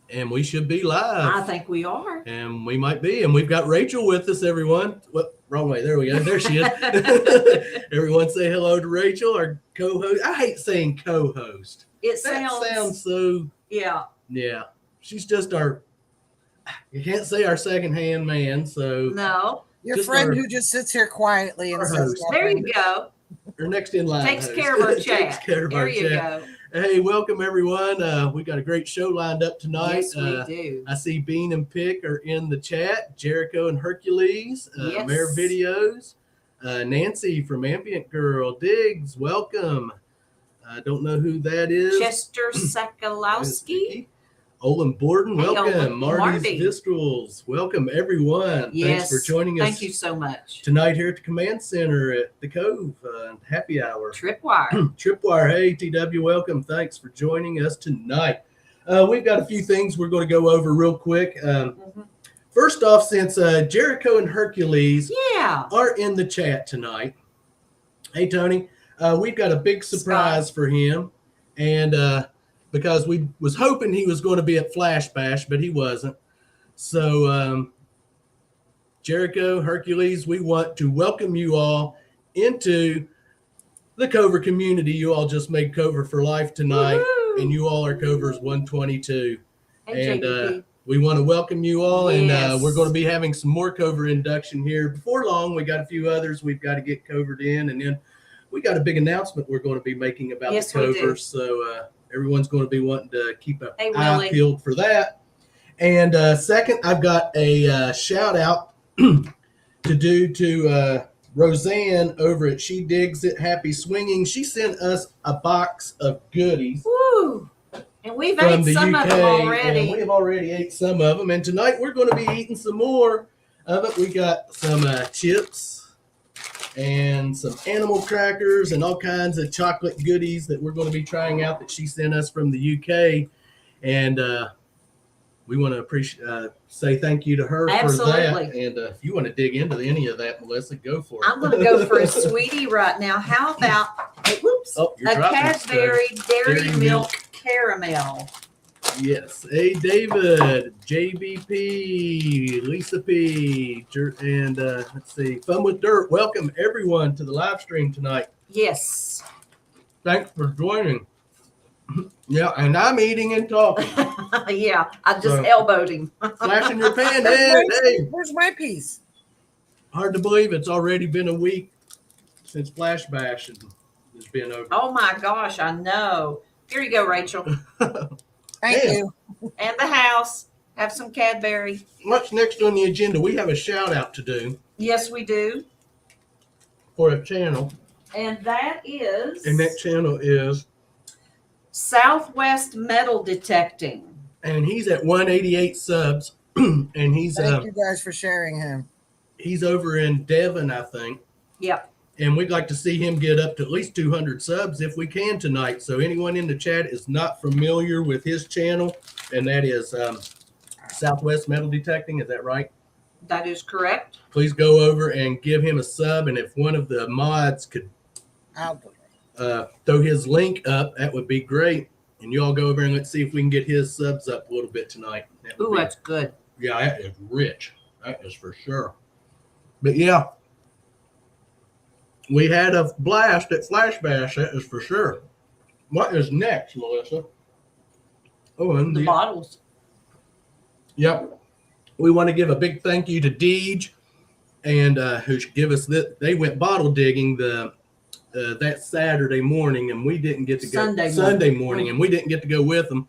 And we should be live. I think we are. And we might be. And we've got Rachel with us, everyone. What? Wrong way. There we go. There she is. Everyone say hello to Rachel, our co-host. I hate saying co-host. That sounds so... Yeah. Yeah. She's just our... You can't say our second-hand man, so... No. Your friend who just sits here quietly and says nothing. There you go. Or next in line. Takes care of our chat. Takes care of our chat. There you go. Hey, welcome everyone. We got a great show lined up tonight. Yes, we do. I see Bean and Pick are in the chat. Jericho and Hercules, yes. Mayor Videos, Nancy from Ambient Girl, Diggs, welcome. I don't know who that is. Chester Sakalowski. Olin Borden, welcome. Hey, Marty's Vistrals, welcome everyone. Yes. Thanks for joining us. Thank you so much. Tonight here at the Command Center at the Cove, happy hour. Tripwire. Tripwire, hey, TW, welcome. Thanks for joining us tonight. We've got a few things we're going to go over real quick. First off, since Jericho and Hercules are in the chat tonight, hey, Tony, we've got a big surprise for him. And because we was hoping he was going to be at Flash Bash, but he wasn't. So, Jericho, Hercules, we want to welcome you all into the Cover community. You all just made Cover for life tonight. Woo-hoo! And you all are Covers 122. And we want to welcome you all. Yes. And we're going to be having some more Cover induction here. Before long, we got a few others we've got to get covered in. And then we got a big announcement we're going to be making about the Cover. So everyone's going to be wanting to keep an eye peeled for that. And second, I've got a shout out to do to Roseanne over at She Digs It Happy Swinging. She sent us a box of goodies. Woo! And we've ate some of them already. And we've already ate some of them. And tonight we're going to be eating some more of it. We got some chips and some animal crackers and all kinds of chocolate goodies that we're going to be trying out that she sent us from the UK. And we want to say thank you to her for that. And if you want to dig into any of that, Melissa, go for it. I'm going to go for a sweetie right now. How about a Cadbury Dairy Milk Caramel? Yes. Hey, David, JBP, Lisa P, and let's see, Fun with Dirt. Welcome, everyone, to the live stream tonight. Yes. Thanks for joining. Yeah, and I'm eating and talking. Yeah, I just elbowed him. Flashing your pan. Hey, where's my piece? Hard to believe it's already been a week since Flash Bash has been over. Oh, my gosh, I know. Here you go, Rachel. Thank you. And the house. Have some Cadbury. What's next on the agenda? We have a shout out to do. Yes, we do. For a channel. And that is... And that channel is... Southwest Metal Detecting. And he's at 188 subs. And he's... Thank you guys for sharing him. He's over in Devon, I think. Yep. And we'd like to see him get up to at least 200 subs if we can tonight. So anyone in the chat is not familiar with his channel, and that is Southwest Metal Detecting. Is that right? That is correct. Please go over and give him a sub. And if one of the mods could throw his link up, that would be great. And you all go over and let's see if we can get his subs up a little bit tonight. Ooh, that's good. Yeah, that is rich. That is for sure. But yeah. We had a blast at Flash Bash, that is for sure. What is next, Melissa? Oh, and the bottles. Yep. We want to give a big thank you to Deej, and who give us that. They went bottle digging that Saturday morning, and we didn't get to go Sunday morning, and we didn't get to go with them.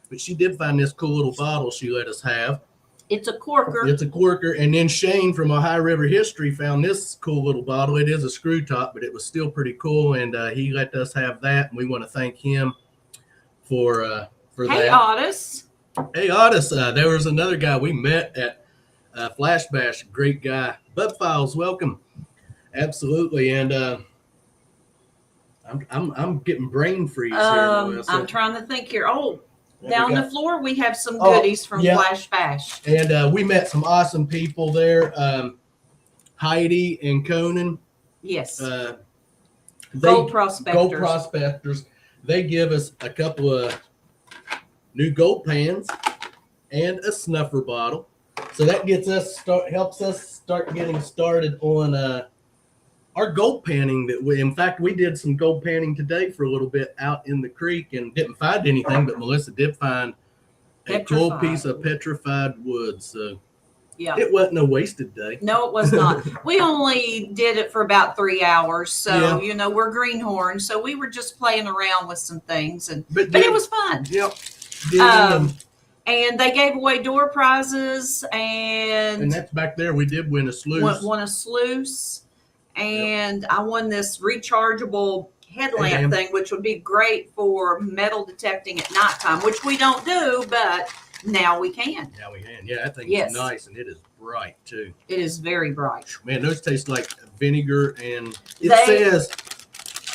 But she did find this cool little bottle she let us have. It's a corker. It's a corker. And then Shane from Ohio River History found this cool little bottle. It is a screw top, but it was still pretty cool. And he let us have that. And we want to thank him for that. Hey, Otis. Hey, Otis. There was another guy we met at Flash Bash. Great guy. Bub Files, welcome. Absolutely. And I'm getting brain freeze here. I'm trying to think here. Oh, down the floor, we have some goodies from Flash Bash. And we met some awesome people there. Heidi and Conan. Yes. Gold Prospectors. They give us a couple of new gold pans. and a snuffer bottle. So that gets us helps us start getting started on our gold panning. In fact, we did some gold panning today for a little bit out in the creek and didn't find anything, but Melissa did find a cool piece of petrified wood. So yeah, it wasn't a wasted day. No, it was not. We only did it for about 3 hours. So, we're greenhorns. So we were just playing around with some things, but it was fun. Yep. And they gave away door prizes, and that's back there. We did win a sluice. Won a sluice, and I won this rechargeable headlamp thing, which would be great for metal detecting at nighttime, which we don't do, but now we can. Now we can. Yeah, that thing is nice, and it is bright too. It is very bright. Man, those taste like vinegar, and it says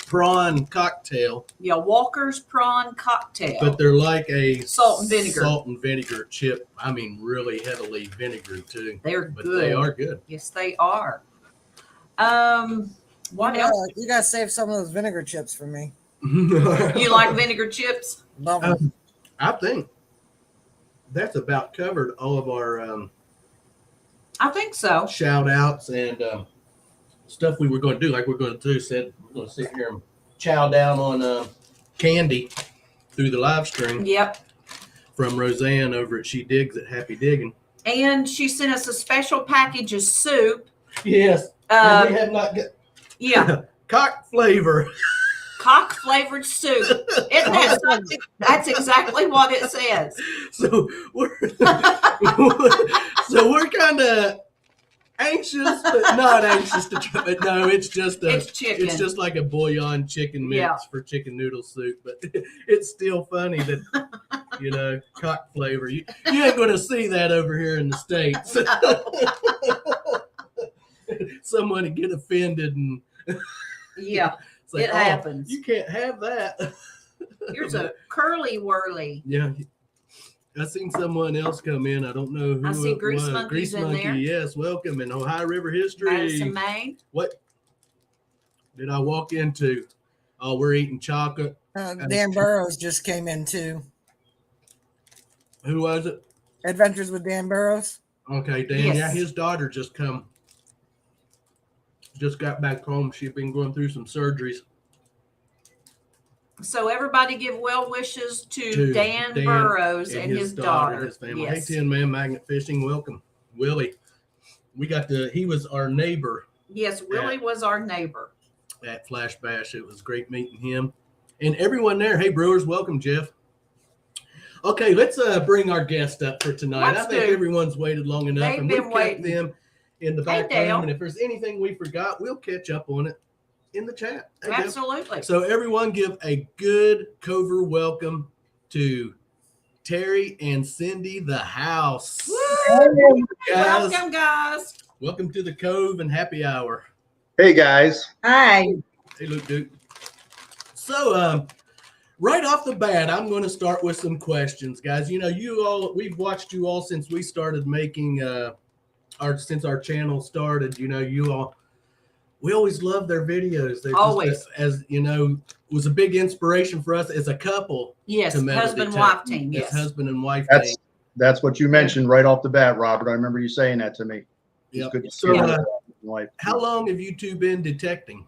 prawn cocktail. Yeah, Walker's prawn cocktail. But they're like a salt and vinegar chip. I mean, really heavily vinegar too. They're good. But they are good. Yes, they are. What else? You gotta save some of those vinegar chips for me. You like vinegar chips? Love them. I think that's about covered all of our I think so. Shout outs and stuff we were going to do. Like we're going to do, said we're going to sit here and chow down on candy through the live stream. Yep. From Roseanne over at She Digs at Happy Digging. And she sent us a special package of soup. Yes. We have not got cock flavor. Cock flavored soup. Isn't that something? That's exactly what it says. So we're kind of anxious, but not anxious to try. But no, it's just it's chicken. It's just like a bouillon chicken mix for chicken noodle soup. But it's still funny that cock flavor. You ain't going to see that over here in the States. Someone would get offended and like, it happens. You can't have that. Here's a curly whirly. Yeah. I seen someone else come in. I don't know who. I see Grease Monkey's in there. Yes, welcome in Ohio River history. Madison, Maine. What did I walk into? Oh, we're eating chocolate. Dan Burrows just came in too. Who was it? Adventures with Dan Burrows. Okay, Dan. Yes. Yeah, his daughter just got back home. She'd been going through some surgeries. So everybody give well wishes to Dan Burrows and his daughter. His family. Yes. Hey, Tin Man Magnet Fishing, welcome. Willie. He was our neighbor. Yes, Willie was our neighbor. At Flash Bash. It was great meeting him. And everyone there. Hey, Brewers, welcome, Jeff. Okay, let's bring our guest up for tonight. I think everyone's waited long enough. They've been waiting. Kept them in the back room. And if there's anything we forgot, we'll catch up on it in the chat. Hey, absolutely. Jeff. So everyone give a good Cover welcome to Terry and Cindy the House. Woo! Welcome, guys. Welcome to the Cove and Happy Hour. Hey, guys. Hi. Hey, Luke Duke. So, right off the bat, I'm going to start with some questions, guys. We've watched you all since we started making since our channel started. We always love their videos. They're always, as was a big inspiration for us as a couple. Yes, husband and wife team. Yes, husband and wife team. That's what you mentioned right off the bat, Robert. I remember you saying that to me. Yeah. So, how long have you two been detecting?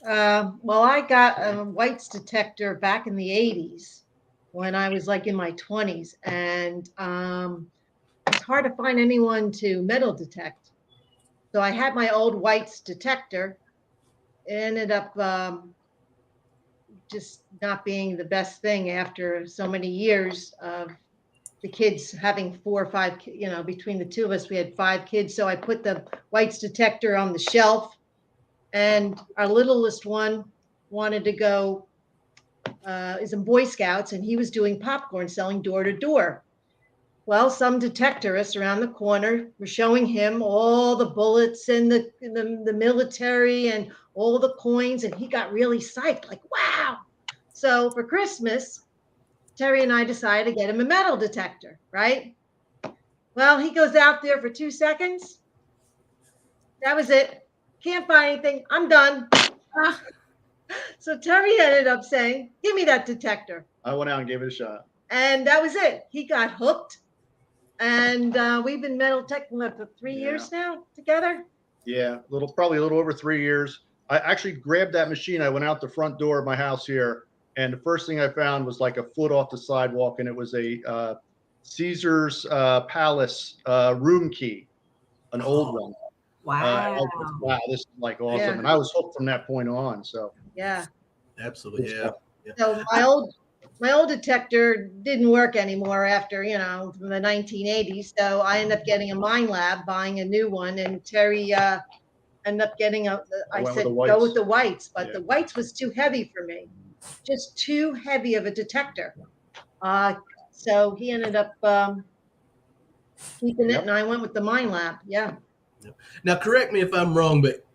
Well, I got a White's detector back in the 80s when I was like in my 20s, and it's hard to find anyone to metal detect. So I had my old White's detector. It ended up just not being the best thing after so many years of the kids having 4 or 5, between the two of us, we had 5 kids. So I put the White's detector on the shelf, and our littlest one wanted to go, is in Boy Scouts, and he was doing popcorn selling door to door. Well, some detectorists around the corner were showing him all the bullets and the military and all the coins, and he got really psyched, like, wow. So for Christmas, Terry and I decided to get him a metal detector, right? Well, he goes out there for 2 seconds. That was it. Can't find anything. I'm done. So Terry ended up saying, give me that detector. I went out and gave it a shot. And that was it. He got hooked. And we've been metal detecting for 3 years now together. Yeah, probably a little over 3 years. I actually grabbed that machine. I went out the front door of my house here, and the first thing I found was like a foot off the sidewalk, and it was a Caesar's Palace room key, an old one. Wow. Wow, this is like awesome. Yeah. And I was hooked from that point on. So Yeah. Absolutely. Yeah. So my old detector didn't work anymore after, from the 1980s. So I ended up getting a Mine Lab, buying a new one, and Terry ended up getting I went said, with the go whites. with the whites, but Yeah. the whites was too heavy for me, just too heavy of a detector. So he ended up keeping it, Yep. and I went with the Mine Lab. Yeah. Now, correct me if I'm wrong, but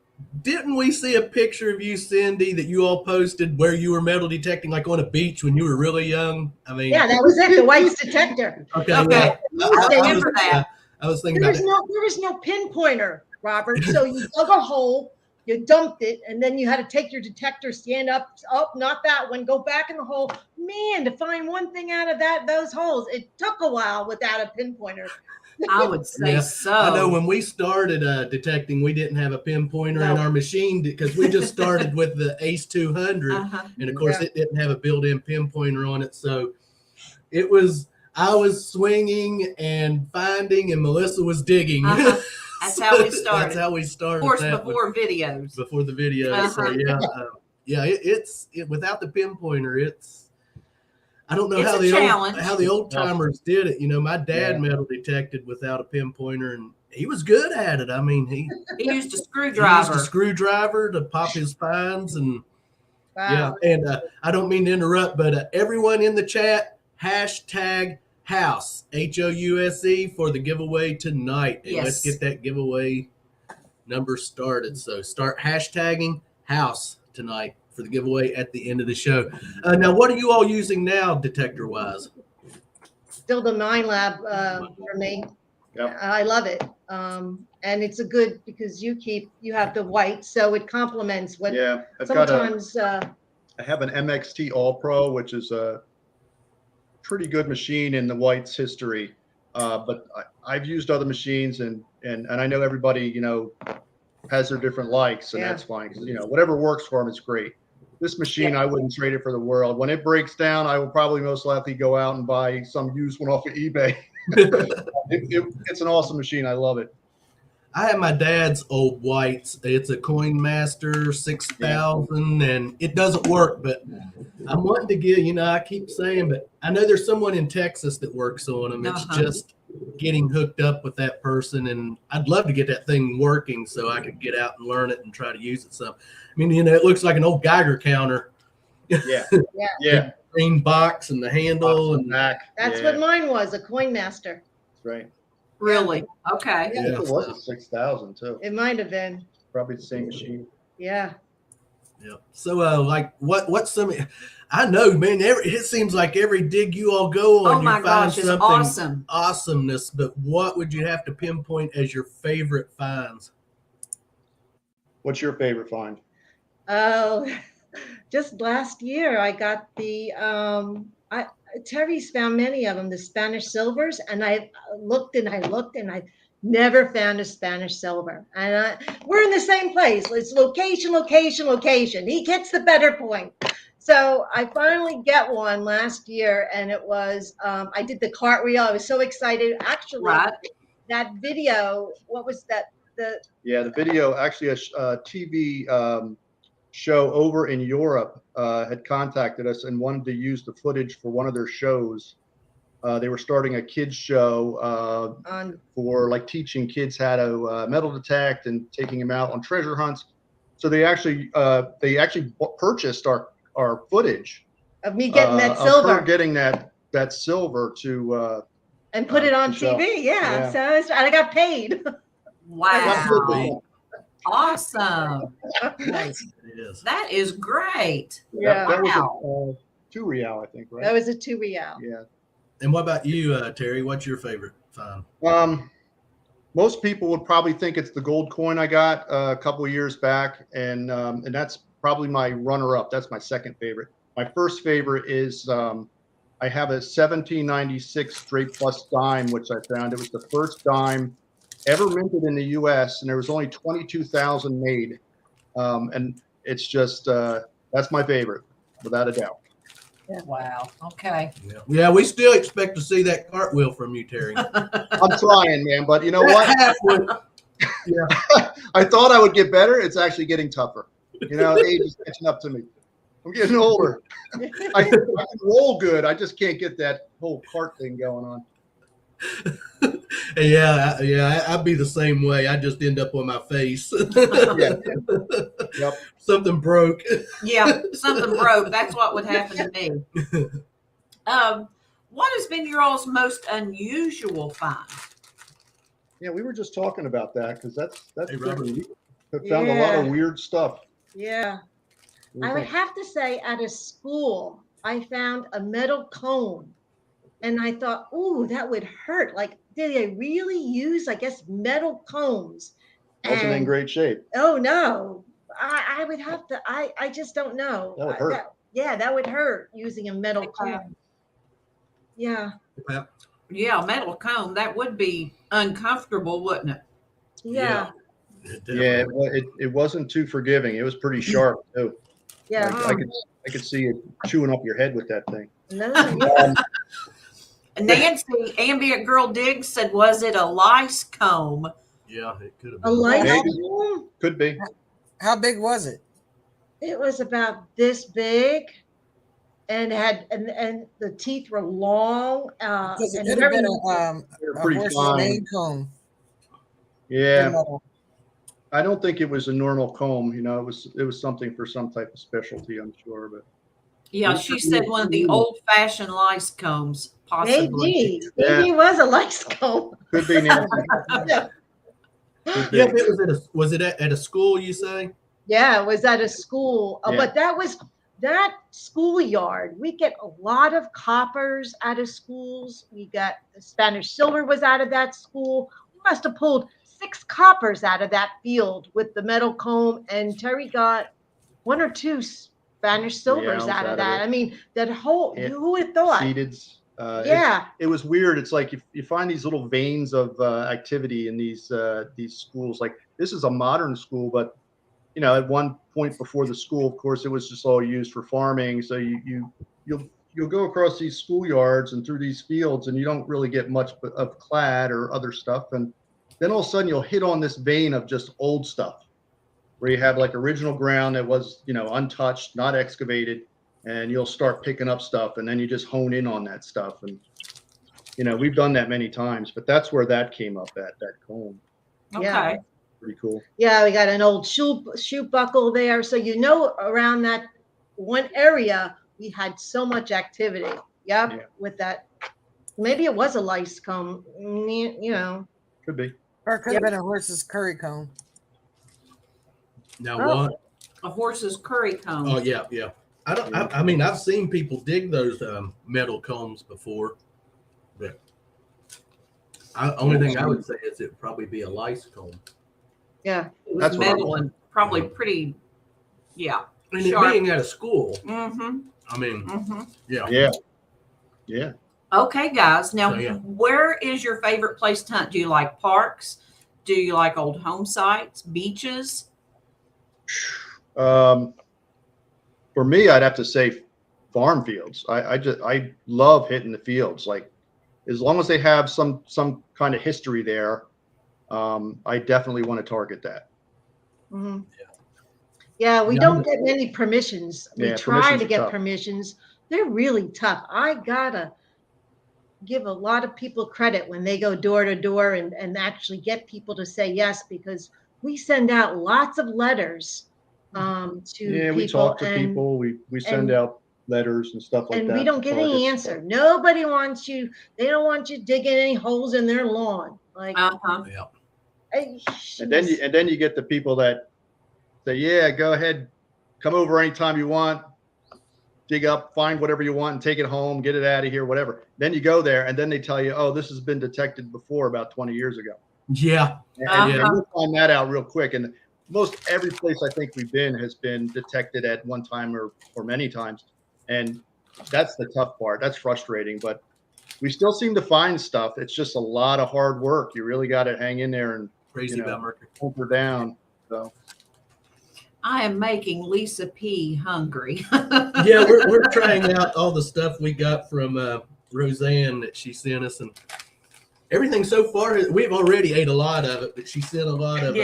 didn't we see a picture of you, Cindy, that you all posted where you were metal detecting, like on a beach when you were really young? I mean, Yeah, that was it, the whites detector. okay. Okay. I remember that. I was thinking There about was no pinpointer, Robert. So you dug a hole, you dumped it, and then you had to take your detector, stand up, oh, not that one, go back in the hole. Man, to find one thing out of those holes, it took a while without a pinpointer. I would say Yeah, so. I know when we started detecting, we didn't have a pinpointer in our machine because we just started with the Ace 200, and of course it didn't have a built-in pinpointer on it. So I was swinging and finding, and Melissa was digging. That's how we started. That's how we started. Of course, before videos. Before the videos. So it's without the pinpointer, it's. I don't know how the old timers did it. My dad metal detected without a pinpointer, and he was good at it. I mean, he used a screwdriver. To pop his finds, and Wow. yeah. And I don't mean to interrupt, but everyone in the chat, hashtag house HOUSE for the giveaway tonight. And let's get that giveaway number started. So start hashtagging house tonight for the giveaway at the end of the show. Now, what are you all using now, detector-wise? Still the Mine Lab for me. Yep. I love it. And it's a good, because you have the white, so it complements what sometimes. I have an MXT All Pro, which is a pretty good machine in the whites history. But I've used other machines, and I know everybody, has their different likes, and that's fine. Because, whatever works for them is great. This machine, I wouldn't trade it for the world. When it breaks down, I will probably most likely go out and buy some used one off of eBay. It's an awesome machine. I love it. I have my dad's old whites. It's a Coin Master 6000, and it doesn't work, but I'm wanting to get, I keep saying, but I know there's someone in Texas that works on them. It's just getting hooked up with that person, and I'd love to get that thing working so I could get out and learn it and try to use it some. I mean, it looks like an old Geiger counter. Yeah. The green box and the handle and back. That's what mine was, a Coin Master. That's right. Really? Okay. Yeah, it was a 6000 too. It might have been. Probably the same machine. Yeah. Yeah. So, what's some? I know, man. It seems like every dig you all go on, oh my gosh, it's awesome. Awesomeness. But what would you have to pinpoint as your favorite finds? What's your favorite find? Oh, just last year I got the Terry's found many of them, the Spanish silvers, and I looked and I never found a Spanish silver. And we're in the same place. It's location, location, location. He gets the better point. So I finally get one last year, and it was I did the cartwheel. I was so excited. Actually, that video. What was that? The video, actually a TV show over in Europe had contacted us and wanted to use the footage for one of their shows. They were starting a kids show for like teaching kids how to metal detect and taking them out on treasure hunts. So they actually purchased our footage of me getting that silver, getting that silver to and put it on TV. Yeah. So I got paid. Wow. Awesome. Nice. It is. That is great. Yeah. That was a 2 real, I think, right? That was a 2 real. Yeah. And what about you, Terry? What's your favorite find? Most people would probably think it's the gold coin I got a couple of years back, and that's probably my runner-up. That's my second favorite. My first favorite is I have a 1796 straight plus dime, which I found. It was the first dime ever minted in the U.S., and there was only 22,000 made. And it's just, that's my favorite, without a doubt. Wow. Okay. Yeah, we still expect to see that cartwheel from you, Terry. I'm trying, man, but you know what? Yeah. I thought I would get better. It's actually getting tougher. You know, age is catching up to me. I'm getting older. I can roll good. I just can't get that whole cart thing going on. Yeah, I'd be the same way. I just end up on my face. Yeah. Yep. Something broke. Yeah, something broke. That's what would happen to me. What has been your all's most unusual find? Yeah, we were just talking about that because that's Hey, Robert. we found a lot of weird stuff. Yeah. I would have to say at a school, I found a metal cone and I thought, ooh, that would hurt. Like, did they really use, I guess, metal cones? Wasn't in great shape. Oh, no. I would have to, I just don't know. That would hurt. That would hurt using a metal cone. Yeah. Yeah, metal cone. That would be uncomfortable, wouldn't it? Yeah. Yeah, it wasn't too forgiving. It was pretty sharp too. Yeah. Like, I could see it chewing up your head with that thing. Nancy, Ambient Girl Diggs said, was it a lice comb? Yeah, it could have A been. lice Maybe. comb? Could be. How big was it? It was about this big, and had and the teeth were long. Because it And could have been They were a pretty horse's fine. mane comb. Yeah, I don't think it was a normal comb. You know, it was something for some type of specialty, I'm sure. But Yeah, she said one of the old-fashioned lice combs, possibly. maybe it was a lice comb. could be. Nancy. Could be. Yeah, was it at a school, you say? Yeah, it was at a school, Yeah. but that schoolyard. We get a lot of coppers out of schools. We got the Spanish silver was out of that school. We must have pulled 6 coppers out of that field with the metal comb, and Terry got 1 or 2 Spanish silvers out of that. I mean, that whole, who would have thought? Seededs. Yeah. It was weird. It's like you find these little veins of activity in these schools. Like, this is a modern school, but you know, at one point before the school, of course, it was just all used for farming. So you'll go across these schoolyards and through these fields, and you don't really get much of clad or other stuff. And then all of a sudden, you'll hit on this vein of just old stuff, where you have like original ground that was, you know, untouched, not excavated, and you'll start picking up stuff, and then you just hone in on that stuff. And you know, we've done that many times, but that's where that came up at, that comb. Okay. Yeah. Pretty cool. Yeah, we got an old shoe buckle there. So, you know, around that one area, we had so much activity. Yep, Yeah. with that. Maybe it was a lice comb, you know. Could be. Or it could have been a horse's curry comb. Now Oh. what? A horse's curry comb. Oh yeah. I mean, I've seen people dig those metal combs before, but only thing I would say is it'd probably be a lice comb. Yeah. It was That's what I metal and probably pretty, yeah. I mean, it Sharp. being at a school, Mm-hmm. I mean, Mm-hmm. Yeah. Okay, guys. Now, So, yeah. where is your favorite place to hunt? Do you like parks? Do you like old home sites, beaches? For me, I'd have to say farm fields. I love hitting the fields. Like, as long as they have some kind of history there, I definitely want to target that. Mm-hmm. Yeah, we don't get many permissions. We Yeah, try permissions to are get tough. permissions. They're really tough. I gotta give a lot of people credit when they go door to door and actually get people to say yes, because we send out lots of letters to Yeah, people. we talk to people. We send out letters and stuff like and that. we don't get any answer. Nobody wants you. They don't want you digging any holes in their lawn. Like, Uh-huh. Yeah. And then you get the people that say, yeah, go ahead, come over anytime you want, dig up, find whatever you want and take it home, get it out of here, whatever. Then you go there and then they tell you, oh, this has been detected before about 20 years ago. Yeah. And you'll find that out real quick. And most every place I think we've been has been detected at one time or many times. And that's the tough part. That's frustrating, but we still seem to find stuff. It's just a lot of hard work. You really got to hang in there and Crazy about mercury. hold her down. So I am making Lisa P hungry. Yeah, we're trying out all the stuff we got from Roseanne that she sent us, and everything so far. We've already ate a lot of it, but she sent a lot of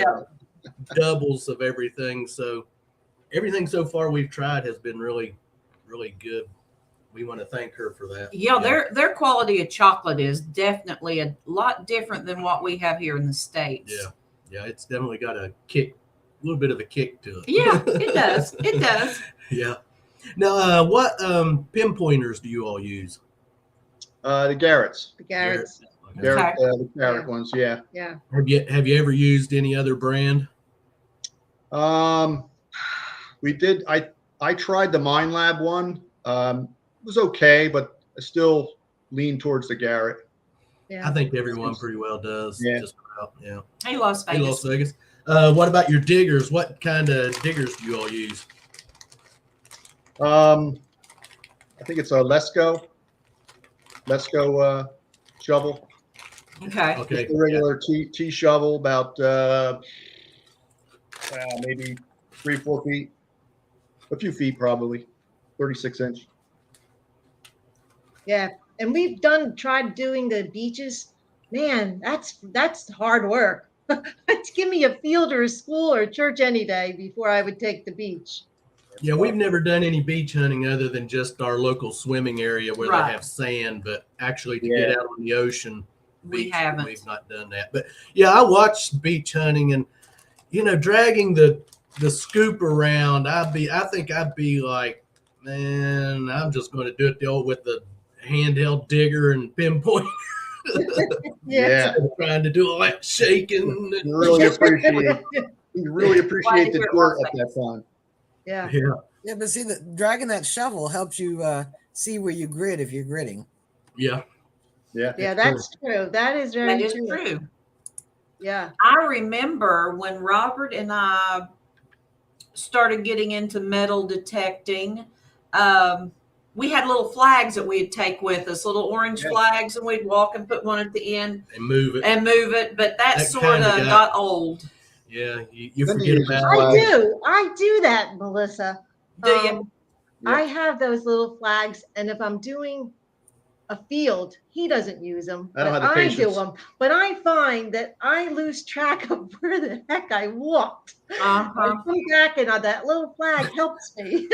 doubles of everything. So everything so far we've tried has been really, really good. We want to thank her for that. Yeah, their quality of chocolate is definitely a lot different than what we have here in the States. Yeah, it's definitely got a little bit of a kick to it. Yeah, it does. It does. Yeah. Now, what pinpointers do you all use? the Garrett's. The Garrett's. Okay. Garrett, the Garrett ones, yeah. Yeah. Have you ever used any other brand? We did. I tried the Mind Lab one. It was okay, but I still lean towards the Garrett. Yeah. I think everyone pretty well does. Yeah. Just about, yeah. Hey, Las Hey, Vegas. Las Vegas. What about your diggers? What kind of diggers do you all use? I think it's a Lesco shovel. Okay. Okay. Just a regular T shovel, about maybe 3-4 feet, a few feet probably, 36-inch. Yeah. And we've tried doing the beaches. Man, that's hard work. Give me a field or a school or a church any day before I would take the beach. Yeah, we've never done any beach hunting other than just our local swimming area where Right. they have sand, but actually to get out on the ocean, We beach, haven't. We've not done that. But yeah, I watched beach hunting, and dragging the scoop around, I think I'd be like, man, I'm just going to do it with the handheld digger and pinpoint. Yeah. Trying to do all that shaking. You really appreciate the dirt at that time. Yeah. Yeah. Yeah, but see, dragging that shovel helps you see where you grit if you're gritting. Yeah. Yeah. Yeah, that's true. That is very That is true. true. Yeah. I remember when Robert and I started getting into metal detecting, we had little flags that we'd take with us, little orange flags, and we'd walk and put one at the end And move it. But that sort of kinda got old. Yeah. You Then forget you about just it. I do that, Melissa. Do you? I have those little flags, and if I'm doing a field, he doesn't use them, I don't but have the I do patience. them. But I find that I lose track of where the heck I walked. I come back, and that little flag helps me.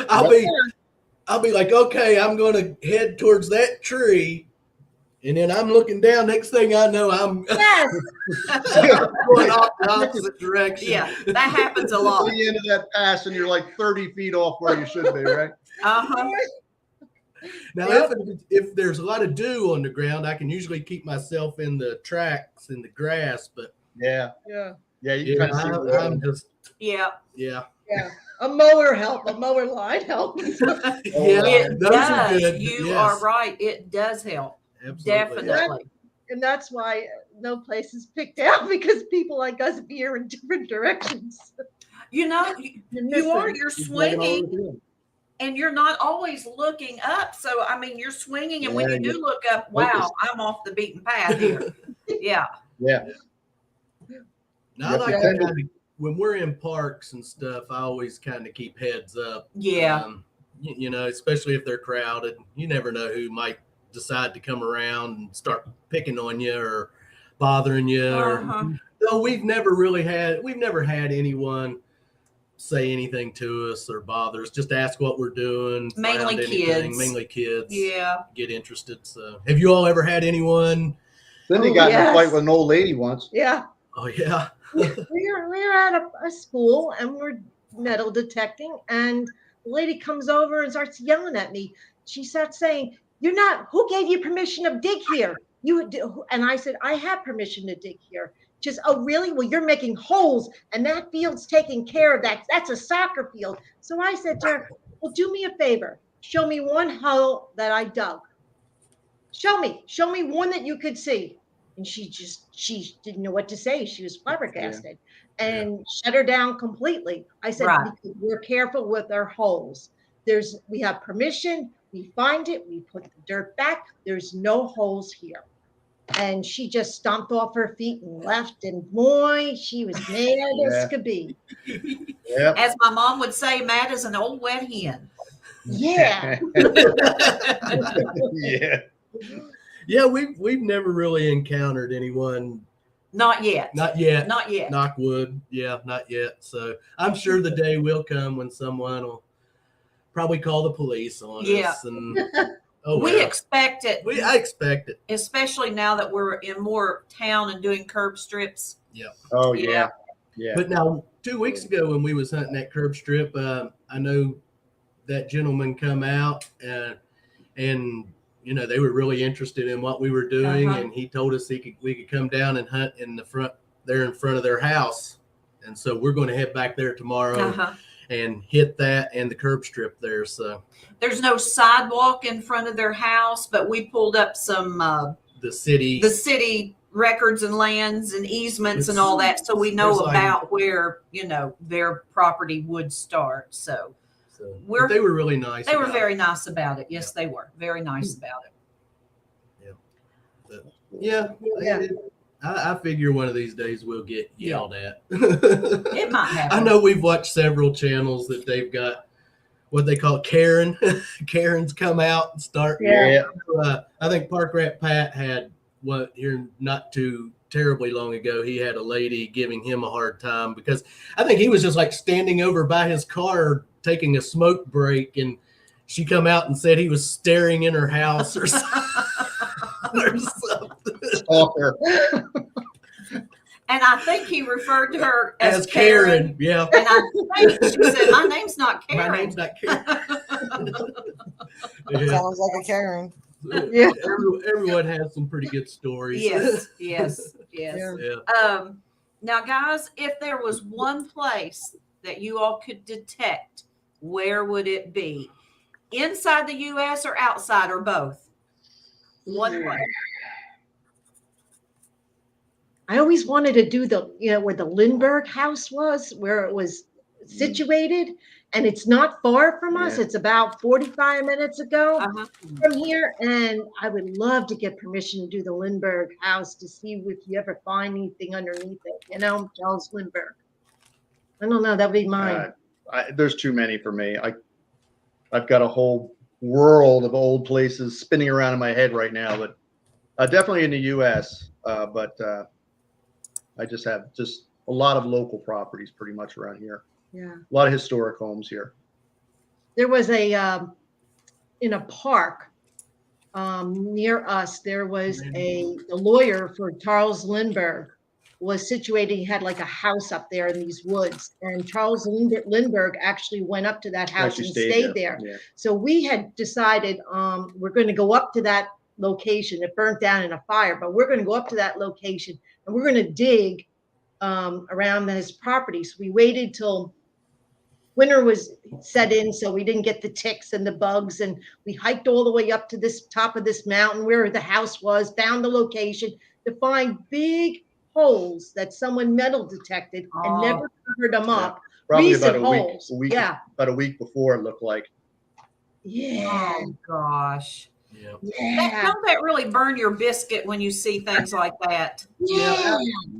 I'll be like, okay, I'm going to head towards that tree, and then I'm looking down. Next thing I know, I'm Yes. going off the opposite direction. Yeah, that happens a At lot. the end of that pass, and you're like 30 feet off where you should be, right? Uh-huh. Now, if there's a lot of dew on the ground, I can usually keep myself in the tracks in the grass. But Yeah. Yeah. Yeah. You kind of see where I'm just Yeah. yeah. A mower line helps. Yeah, It those are does. good. You Yes, are right. It does help. absolutely. Definitely. And that's why no place is picked out, because people like us veer in different directions. You are, you're swinging, and you're not always looking up. So, I mean, you're swinging, and when you do look up, wow, I'm off the beaten path here. Yeah. Yeah. Now, I like to kind of, when we're in parks and stuff, I always kind of keep heads up. Yeah. Especially if they're crowded. You never know who might decide to come around and start picking on you or bothering you. No, we've never had anyone say anything to us or bother us. Just ask what we're doing. Mainly kids. Yeah. Get interested. So, have you all ever had anyone? Cindy got in a fight with an old lady once. Yeah. Oh yeah. we were at a school, and we're metal detecting, and the lady comes over and starts yelling at me. She starts saying, who gave you permission to dig here? And I said, I have permission to dig here. Just, oh, really? Well, you're making holes, and that field's taking care of that. That's a soccer field. So I said to her, well, do me a favor. Show me one hole that I dug. Show me one that you could see. And she didn't know what to say. She was flabbergasted and shut her down completely. I said, because we're careful with our holes. we have permission. We find it. We put the dirt back. There's no holes here. And she just stomped off her feet and left. And boy, she was mad as could be. Yep. As my mom would say, mad as an old wet hen. Yeah. Yeah. Yeah, we've never really encountered anyone. Not yet. Not yet. Not yet. Knock wood. Yeah, not yet. So I'm sure the day will come when someone will probably call the police on us. And we expect it. I expect it. Especially now that we're in more town and doing curb strips. Yeah. Oh yeah. Yeah. But now 2 weeks ago when we was hunting that curb strip, I know that gentleman come out and you know, they were really interested in what we were doing, and he told us we could come down and hunt in the front of their house. And so we're going to head back there tomorrow and hit that and the curb strip there. So there's no sidewalk in front of their house, but we pulled up some the city records and lands and easements and all that, so we know about where, you know, their property would start. So they were really nice. They were very nice about it. Yes, they were very nice about it. Yeah. I figure one of these days we'll get yelled at. It might happen. I know we've watched several channels that they've got what they call Karen. Karens come out and start. Yeah. I think Park Rat Pat had what here not too terribly long ago. He had a lady giving him a hard time because I think he was just like standing over by his car taking a smoke break, and she come out and said he was staring in her house or something. And I think he referred to her as Karen. Yeah. And I think she said, "My name's not Karen." My name's not Karen. Sounds like a Karen. Yeah. Everyone has some pretty good stories. Yes. Yeah. Now, guys, if there was one place that you all could detect, where would it be? Inside the U.S. or outside or both? One place. I always wanted to do where the Lindbergh house was, where it was situated, and it's not far from us. It's about 45 minutes ago from here, and I would love to get permission to do the Lindbergh house to see if you ever find anything underneath it. You know, Charles Lindbergh. I don't know. That'd be mine. There's too many for me. I've got a whole world of old places spinning around in my head right now, but definitely in the U.S. But I just have a lot of local properties pretty much around here. Yeah. A lot of historic homes here. There was in a park near us, there was the lawyer for Charles Lindbergh was situated. He had like a house up there in these woods, and Charles Lindbergh actually went up to that house and stayed there. Yeah. So we had decided we're going to go up to that location. It burnt down in a fire, but we're going to go up to that location and we're going to dig around his property. So we waited till winter was set in, so we didn't get the ticks and the bugs, and we hiked all the way up to this top of this mountain where the house was, found the location to find big holes that someone metal detected and never covered them up. Probably Recent about holes. About a week before it looked like. Yeah. Oh gosh. Yeah. Don't that really burn your biscuit when you see things like that? Yeah.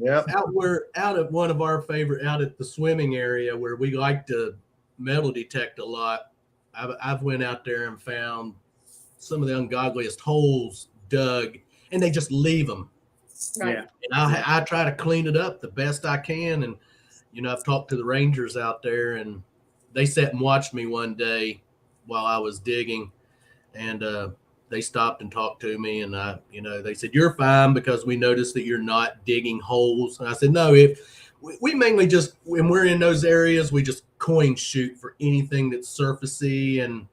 Out at one of our favorite, out at the swimming area where we like to metal detect a lot. I've went out there and found some of the ungodliest holes dug, and they just leave them. Right. And I try to clean it up the best I can. And, you know, I've talked to the rangers out there, and they sat and watched me one day while I was digging, and they stopped and talked to me, and they said, "You're fine because we noticed that you're not digging holes." And I said, "No, if we mainly just, when we're in those areas, we just coin shoot for anything that's surfacey and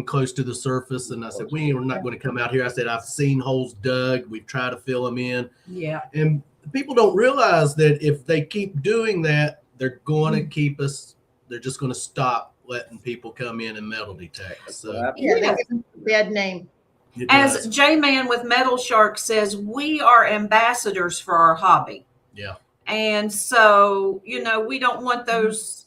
close to the surface." And I said, we're not going to come out here. I said, "I've seen holes dug. We've tried to fill them in." Yeah. And people don't realize that if they keep doing that, they're going to keep us. They're just going to stop letting people come in and metal detect. So They give them a bad name. As J-Man with Metal Shark says, we are ambassadors for our hobby. Yeah. And so, we don't want those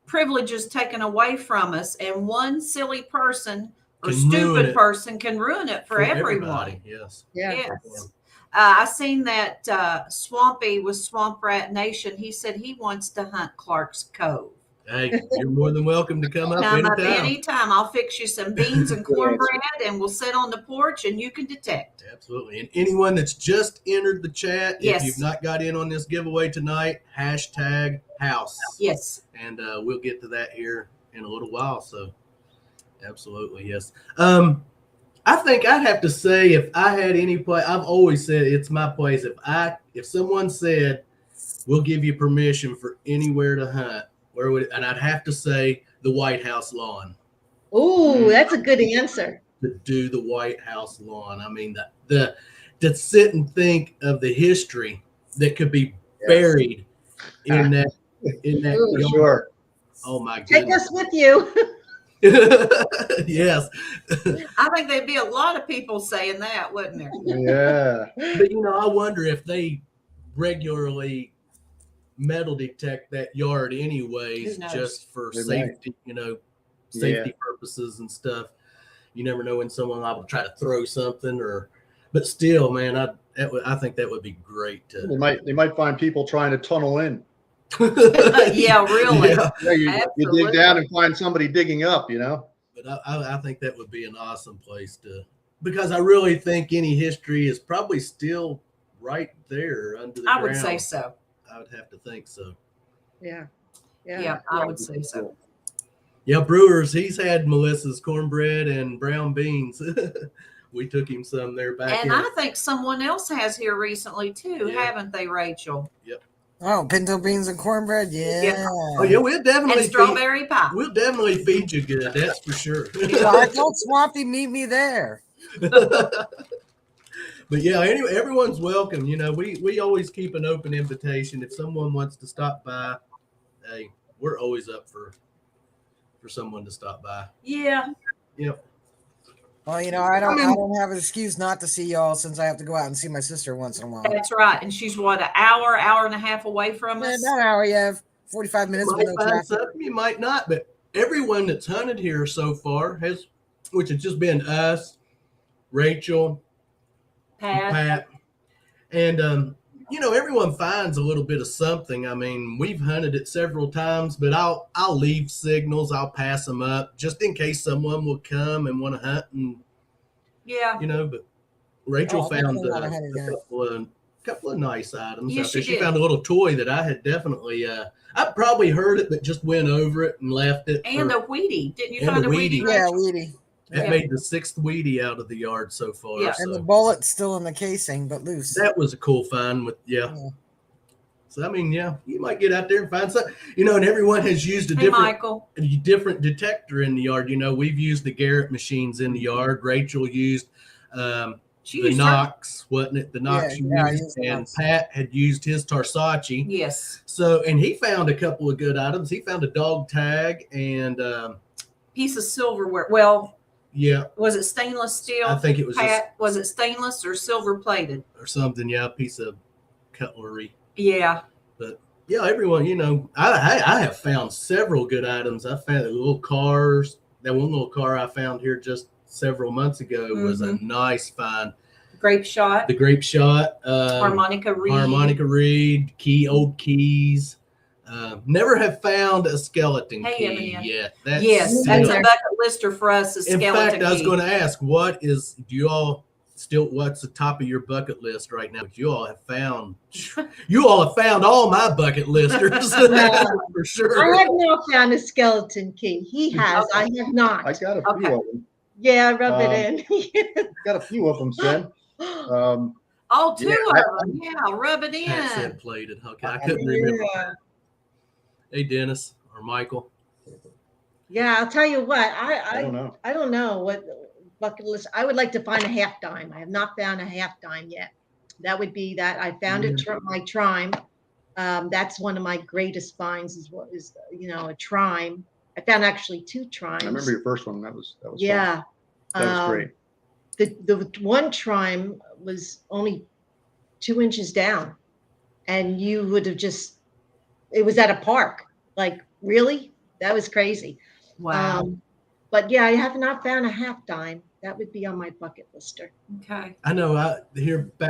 privileges taken away from us, and one silly person or Can ruin stupid it person can ruin it for everyone. everybody. Yes. Yeah. Yes. I seen that Swampy with Swamp Rat Nation. He said he wants to hunt Clark's Cove. Hey, you're more than welcome to come up Come up anytime. anytime. I'll fix you some beans and cornbread, and we'll sit on the porch, and you can detect. Absolutely. And anyone that's just entered the chat, Yes. if you've not got in on this giveaway tonight, hashtag house. Yes. And we'll get to that here in a little while. So absolutely, yes. I think I'd have to say, if I had any place, I've always said it's my place. If someone said, we'll give you permission for anywhere to hunt, where would it, and I'd have to say the White House lawn. Ooh, that's a good answer. To do the White House lawn. I mean, to sit and think of the history that could be buried in that Ooh, yard. Sure. Oh my Take goodness. us with you. Yes. I think there'd be a lot of people saying that, wouldn't there? Yeah. But I wonder if they regularly metal detect that yard anyways, Who knows? just for They safety, safety purposes and stuff. You never know when someone will try to throw something, but still, man, I think that would be great to. They might find people trying to tunnel in. Yeah, really. Yeah. Yeah, you dig down and find somebody digging up, But I think that would be an awesome place because I really think any history is probably still right there under the ground. I would say so. I would have to think so. Yeah. Yeah, I would say so. Yeah, Brewers, he's had Melissa's cornbread and brown beans. We took him some there back And in. I think someone else has here recently too, Yeah. haven't they, Rachel? Oh, pinto beans and cornbread. Yeah. Oh yeah, we'll definitely And strawberry pie. We'll definitely feed you good. That's for sure. I told Swampy meet me there. But yeah, anyway, everyone's welcome. We always keep an open invitation. If someone wants to stop by, hey, we're always up for someone to stop by. Yeah. Yep. Well, I don't have an excuse not to see y'all since I have to go out and see my sister once in a while. That's right. And she's what, an hour and a half away from us? About an hour, yeah, 45 minutes. You with might no find traffic. something, you might not, but everyone that's hunted here so far which has just been us, Rachel, Pat, and everyone finds a little bit of something. I mean, we've hunted it several times, but I'll leave signals, I'll pass them up just in case someone will come and want to hunt, and Yeah. but Rachel found definitely a not hunted yet. couple of nice items Yes, out there. she She did. found a little toy that I had definitely I probably heard it, but just went over it and left it. And a Wheatie. Didn't you And find a a Wheatie? Wheatie. Yeah, Rachel? Wheatie. That Yeah. made the 6th Wheatie out of the yard so far. Yeah. And the So bullet's still in the casing, but loose. that was a cool find Yeah. So I mean, yeah, you might get out there and find something. And everyone has used a Hey, Michael. different detector in the yard. We've used the Garrett machines in the yard. Rachel used She the used her- Knox, wasn't it? The Knox Yeah, I used, used the and Knox. Pat had used his Tarsace. Yes. So, and he found a couple of good items. He found a dog tag and Piece of silverware. Well, yeah, was it stainless steel? I think it was just, Pat, was it stainless or silver plated? or something. Yeah, a piece of cutlery. Yeah. Yeah, everyone, I have found several good items. I found the little cars. That one little car I found here just several months ago was a nice find. Grape shot. The grape shot, Harmonica reed. old keys. Never have found a skeleton Hey, key Eminem. yet. Yes, that's a bucket lister for us. Is in skeleton fact, I was key. going to ask, what's the top of your bucket list right now? You all have found all my bucket listers for I sure. have not found a skeleton key. He has. I have not. I got a few Okay. of them. Yeah, rub it in. Got a few of them, Sen. Oh, two Yeah, of them. Yeah, rub it Pat in. said plated. Okay, I couldn't remember. Yeah. Hey, Dennis or Michael. Yeah, I'll tell you what. I don't know. I don't know what bucket list. I would like to find a half dime. I have not found a half dime yet. That would be that. I found my trime. That's one of my greatest finds. Is a trime. I found actually 2 trimes. I remember your first one. That was fun. Yeah. That was great. The one trime was only 2 inches down, and you would have it was at a park. Like, really? That was crazy. Wow. But yeah, I have not found a half dime. That would be on my bucket lister. Okay. I know.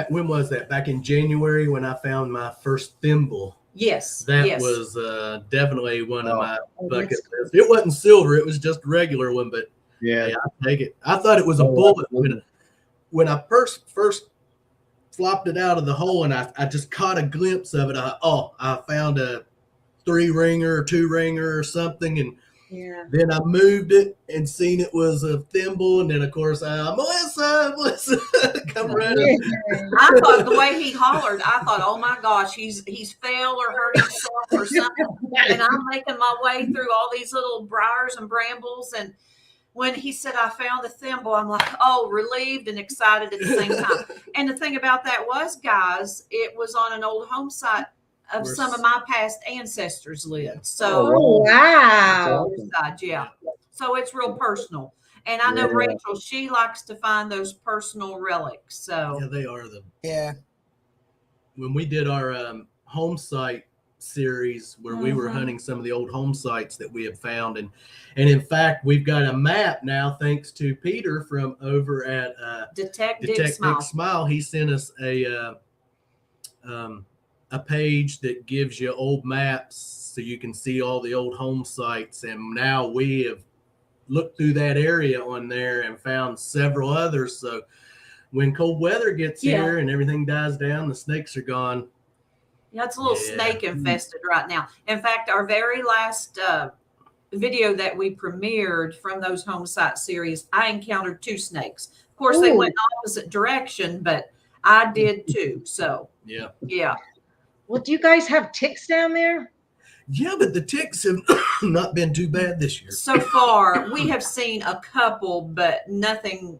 When was that? Back in January when I found my first thimble. Yes. That yes. was definitely one of my bucket that's lists. It wasn't silver; it was just a regular one. But Yeah. hey, I take it. I thought it was a Oh, bullet absolutely. when I first flopped it out of the hole, and I just caught a glimpse of it. I found a 3-ringer or 2-ringer or something, and yeah. then I moved it and seen it was a thimble, and then of course Melissa, come running. I thought the way he hollered, I thought, oh my gosh, he's failed or hurt himself or something. And I'm making my way through all these little briars and brambles. And when he said I found the thimble, I'm like, oh, relieved and excited at the same time. And the thing about that was, guys, it was on an old home site of some of my past ancestors lived. So Oh, wow. Awesome. yeah. So it's real personal. And I know Yeah. Rachel, she likes to find those personal relics. So Yeah, they are Yeah. when we did our home site series where we were Mhm. hunting some of the old home sites that we had found, and in fact we've got a map now thanks to Peter from over at Detective Smile. Smile. He sent us a page that gives you old maps so you can see all the old home sites, and now we have looked through that area on there and found several others. So when cold weather gets here and everything dies down, the snakes are gone. Yeah, it's a little snake infested right now. In fact, our very last video that we premiered from those home site series, I encountered 2 snakes. Of course, they went in opposite direction, but I did too. So yeah. Well, do you guys have ticks down there? Yeah, but the ticks have not been too bad this year. So far, we have seen a couple, but nothing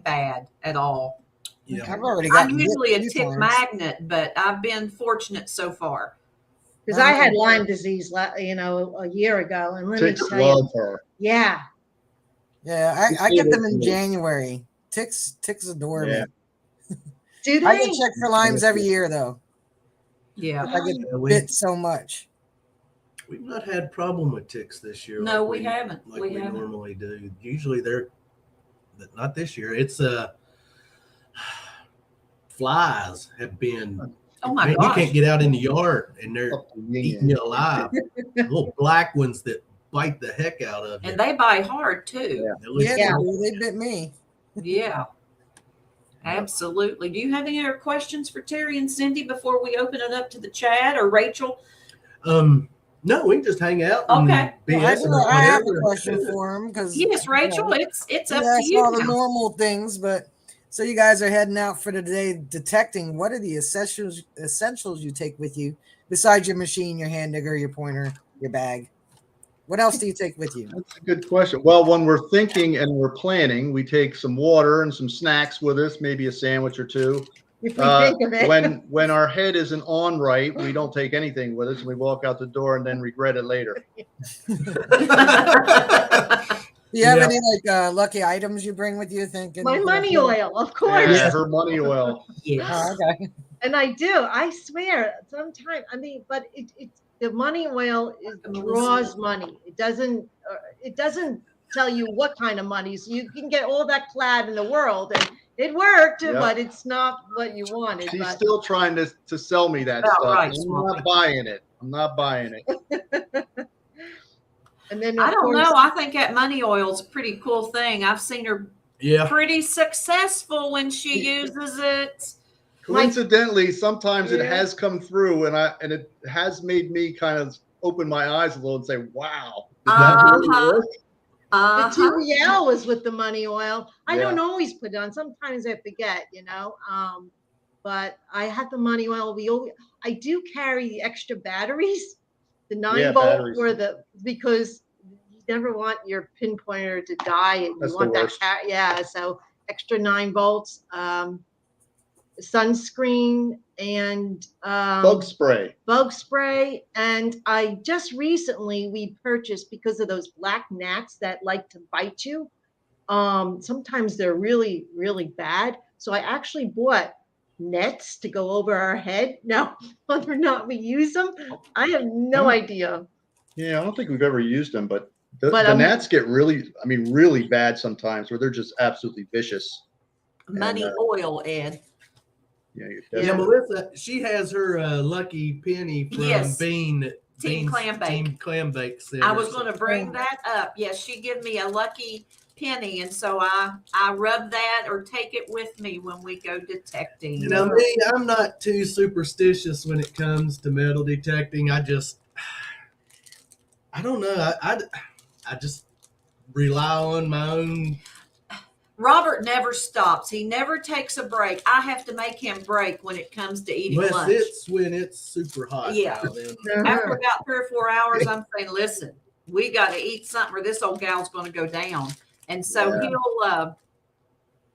bad at all. Yeah. I've already I'm gotten usually a bit tick times. magnet, but I've been fortunate so far. Because I had Lyme disease, a year ago, and let me Ticks tell you, love her. yeah. Yeah, I get them in January. Ticks adore Yeah. me. Do they? I get checked for Lymes every year though. Yeah. I get bit so much. We've not had a problem with ticks this year. No, like we haven't. Like We we haven't. normally do. Usually they're, but not this year. It's flies have been. Oh my Man, gosh. you can't get out in the yard and they're eating you alive. Little black ones that bite the heck out of you. And they bite hard too. Yeah, they bit me. Yeah. Absolutely. Do you have any other questions for Terry and Cindy before we open it up to the chat, or Rachel? No, we can just hang out. And Okay. BS Well, I have a whatever. question for him because Yes, Rachel, it's up yeah, to you. all the now. normal things, but so you guys are heading out for the day detecting. What are the essentials you take with you besides your machine, your hand digger, your pointer, your bag? What else do you take with you? That's a good question. Well, when we're thinking and we're planning, we take some water and some snacks with us, maybe a sandwich or two. If we think of it. When our head isn't on right, we don't take anything with us, and we walk out the door and then regret it later. Do you have any lucky items you bring with you? Thinking My money oil, of course. Yeah, her money oil. Yes. Oh, okay. And I do. I swear, sometimes. I mean, but the money oil draws money. It doesn't tell you what kind of money. So you can get all that clad in the world, and it worked, but it's not what you wanted. She's still trying to sell me that stuff. Right, I'm not buying it. I'm not buying it. And then I don't know. I think that money oil is a pretty cool thing. I've seen her pretty successful when she uses it. Coincidentally, sometimes it has come through, and it has made me kind of open my eyes a little and say, "Wow, did that really work?" The TBL was with the money oil. I don't always put it on. Sometimes I forget, but I have the money oil. I do carry the extra batteries, the 9-volt because you never want your pinpointer to die, and That's you want the that. So extra 9 volts, sunscreen, and bug spray. And I just recently we purchased, because of those black gnats that like to bite you. Sometimes they're really, really bad. So I actually bought nets to go over our head. Now, whether or not we use them, I have no idea. Yeah, I don't think we've ever used them, but the But, gnats get really bad sometimes, where they're just absolutely vicious. Money And, oil, Ed. Yeah, you're Yeah, Yeah. Melissa, she has her lucky penny from Yes. Bean Team Clam Bake. Team Clam Bake Center. I was going to bring that up. Yes, she gave me a lucky penny, and so I rub that or take it with me when we go detecting. You know me, I'm not too superstitious when it comes to metal detecting. I don't know. I just rely on my own. Robert never stops. He never takes a break. I have to make him break when it comes to eating Unless lunch. it's when it's super hot. Yeah. Now, then. After about 3 or 4 hours, I'm saying, listen, we got to eat something or this old gal's going to go down. And so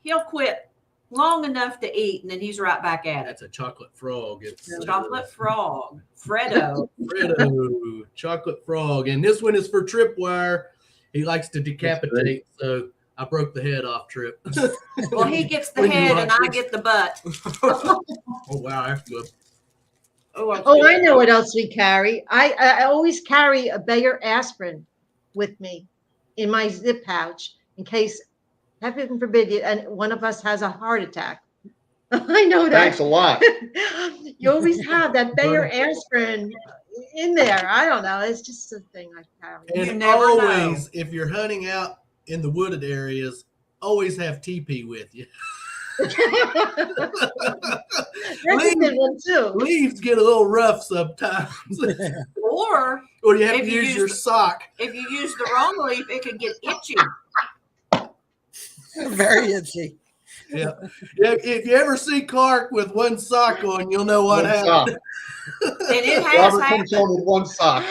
he'll quit long enough to eat, and then he's right back at it. That's a chocolate frog. It's Chocolate frog, Freddo. Freddo, chocolate frog. And this one is for Tripwire. He likes to decapitate, so I broke the head off Trip. Well, he gets the When you head and watch I this. get the butt. Oh, wow. That's good. Oh, I know what else we carry. I always carry a Bayer aspirin with me in my zip pouch in case, heaven forbid, and one of us has a heart attack. I know that. Thanks a lot. You always have that Bayer aspirin in there. I don't know. It's just a thing I carry. You And never always, know. if you're hunting out in the wooded areas, always have TP with you. That's a good one too. Leaves get a little rough sometimes. Or Or you have If to you use use your the- sock. if you use the wrong leaf, it could get itchy. Very itchy. Yeah. If you ever see Clark with one sock on, you'll know what One happened. sock. And it has Robert happened. comes home with one sock.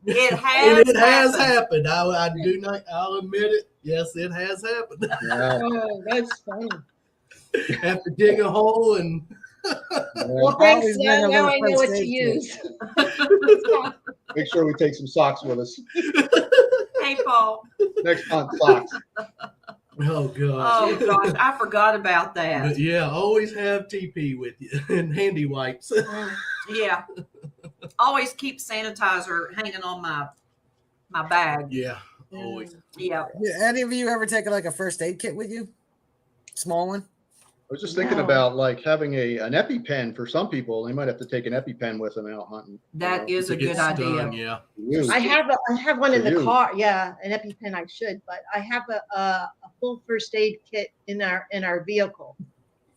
It And has it has happened. happened. I do not. I'll admit it. Yes, it has happened. Yeah. Oh, that's funny. Have to dig a hole and. Well, I thanks. always Now, bring a now little I know first what to aid use. Make sure we take some socks with us. Hey, Paul. Next hunt, socks. Oh gosh. Oh gosh, I forgot about that. But yeah, always have TP with you and handy wipes. Yeah. Always keep sanitizer hanging on my bag. Yeah, always. Yeah. Yeah, any of you ever taken like a first aid kit with you? Small one? I was just thinking No. about like having an EpiPen for some people. They might have to take an EpiPen with them out hunting. That is To a get good stung, idea. Yeah. You. I have one in For the you. car. Yeah, an EpiPen. I should, but I have a full first aid kit in our vehicle.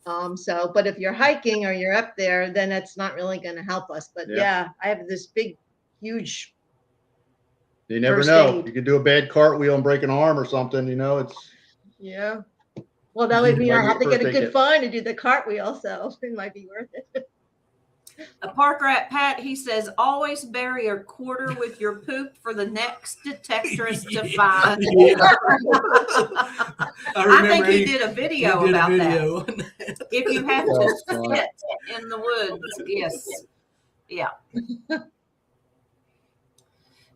But if you're hiking or you're up there, then that's not really going to help us. But Yeah. yeah, I have this big, huge. You never First know. aid. You could do a bad cartwheel and break an arm or something. You know, it's Yeah. Well, that would mean I Might have be to get a first aid good kit. fine to do the cartwheel, so it might be worth it. A park rat Pat, he says, always bury a quarter with your poop for the next detectorist to find. Yeah. I think he did a video he did about a that. video on that. If you have That's to funny. sit in the woods, yes. Yeah.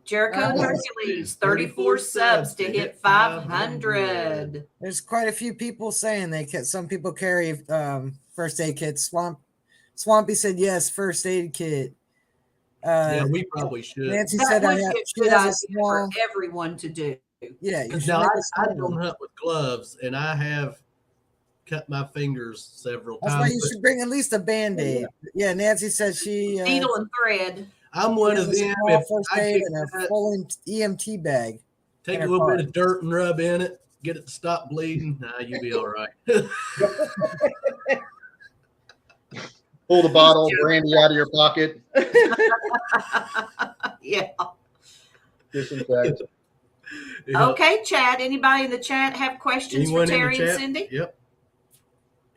Jericho Uh, Hercules, 34 subs to hit 500. There's quite a few people saying some people carry first aid kits. Swampy said yes, first aid kit. Yeah, we probably should. Nancy That said would I be have, a she good has idea a small. for everyone to do. Yeah, you should Now, make a I small don't one. hunt with gloves, and I have cut my fingers several That's times. why you but should bring at least a band-aid. Yeah, Nancy said she Needle and thread. I'm one has of a them. small If first I aid get and a cut, full EMT bag. take in a her little car. bit of dirt and rub in it, get it to stop bleeding. Nah, you'll be all right. pull the bottle of brandy out of your pocket. Yeah. Disinfect. Yeah. Okay, Chad. Anybody in the chat have questions Anyone for in the Terry and chat? Cindy? Yep.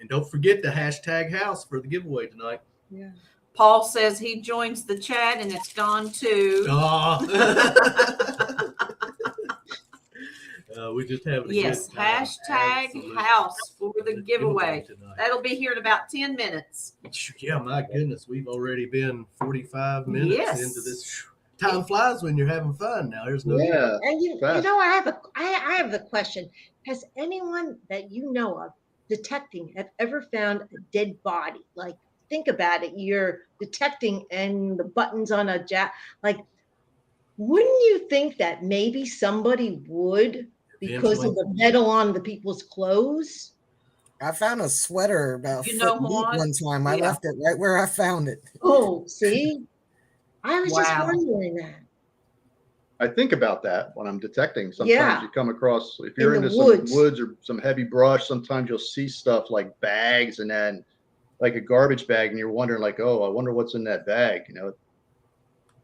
And don't forget the hashtag house for the giveaway tonight. Yeah. Paul says he joins the chat and it's gone to. We just having a Yes, good time. hashtag Absolute house for the giveaway. tonight. That'll be here in about 10 minutes. Yeah, my goodness, we've already been 45 minutes Yes. into this. Time flies when you're having fun. Now there's no. Yeah. And you Fast. know, I have a question. Has anyone that you know of detecting have ever found a dead body? Like, think about it. You're detecting and the buttons on a jack, like Wouldn't you think that maybe somebody would because of the metal on the people's clothes? I found a sweater about a You know foot deep what? one time. I Yeah. left it right where I found it. Oh, see? I was just Wow. wondering that. I think about that when I'm detecting. Sometimes Yeah. you come across, if you're In the into woods. some woods or some heavy brush, sometimes you'll see stuff like bags and then like a garbage bag, and you're wondering like, oh, I wonder what's in that bag. You know,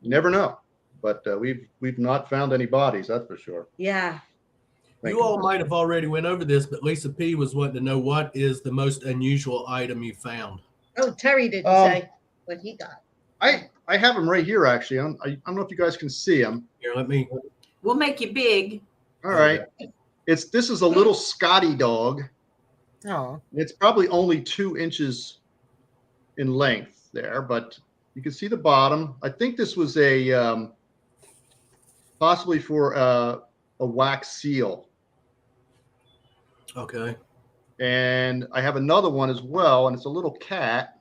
you never know. But we've not found any bodies, that's for sure. Yeah. You all might have already went over this, but Lisa P was wanting to know what is the most unusual item you found. Oh, Terry didn't say what he got. I have them right here, actually. I don't know if you guys can see them. Here, let me. We'll make you big. All right. This is a little Scotty dog. Oh, It's probably only 2 inches in length there, but you can see the bottom. I think this was a possibly for a wax seal. Okay. And I have another one as well, and it's a little cat.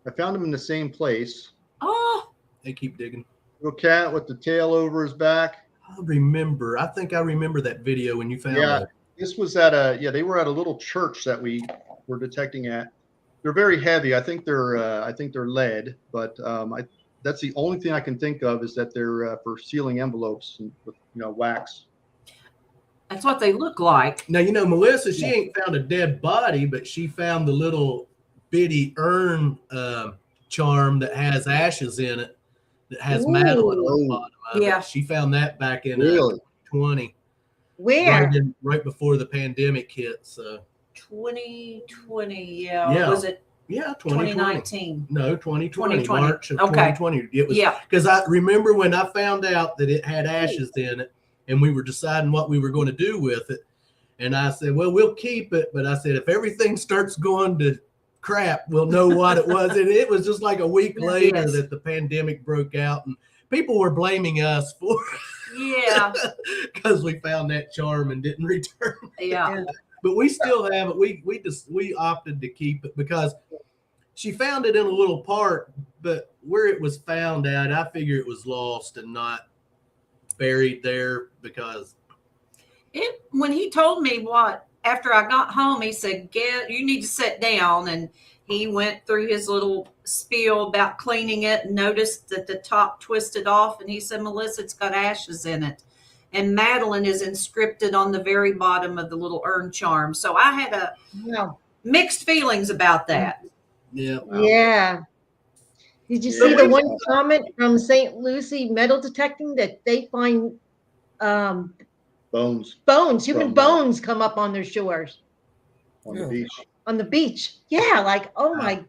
I found him in the same place. Oh, They keep digging. Little cat with the tail over his back. I remember. I think I remember that video when you found it. This was at they were at a little church that we were detecting at. They're very heavy. I think they're lead, but that's the only thing I can think of is that they're for sealing envelopes and with wax. that's what they look like. Now, Melissa, she ain't found a dead body, but she found the little bitty urn charm that has ashes in it, that has Madeline on the bottom of Yeah. it. She found that back in Really? 2020, Where? right before the pandemic hit. So 2020, Yeah. Was it 2020. 2019? No, 2020, 2020. March of Okay. 2020. It was Yeah. because I remember when I found out that it had ashes in it, and we were deciding what we were going to do with it. And I said, well, we'll keep it. But I said, if everything starts going to crap, we'll know what it was. And it was just like a week later Yes. that the pandemic broke out, and people were blaming us for Yeah. because we found that charm and didn't return it. Yeah. But we still have it. We opted to keep it because she found it in a little park, but where it was found at, I figure it was lost and not buried there because When he told me after I got home, he said, you need to sit down. And he went through his little spiel about cleaning it and noticed that the top twisted off. And he said, Melissa, it's got ashes in it. And Madeline is inscripted on the very bottom of the little urn charm. So I had mixed feelings about that. yeah. Yeah. Did you see the one comment from St. Lucie Metal Detecting that they find Bones human bones come up on their shores on the beach. on the beach? Yeah, like, oh my,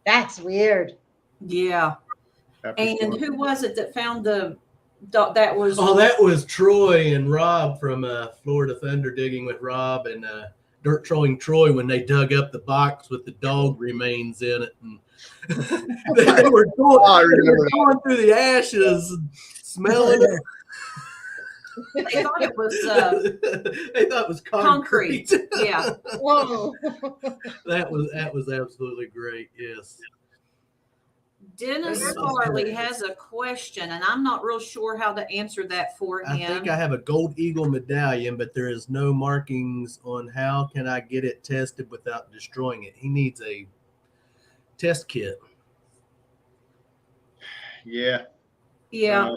that's weird. Yeah. And who was it that found that was? Oh, that was Troy and Rob from Florida Thunder Digging with Rob and Dirt Trolling Troy when they dug up the box with the dog remains in it. And they were going through the ashes and smelling it. They thought it was They thought it was concrete. Yeah. Whoa. That was absolutely great. Yes. Dennis Farley has a question, and I'm not real sure how to answer that for him. I think I have a Gold Eagle medallion, but there is no markings on how can I get it tested without destroying it. He needs a test kit. Yeah. Yeah.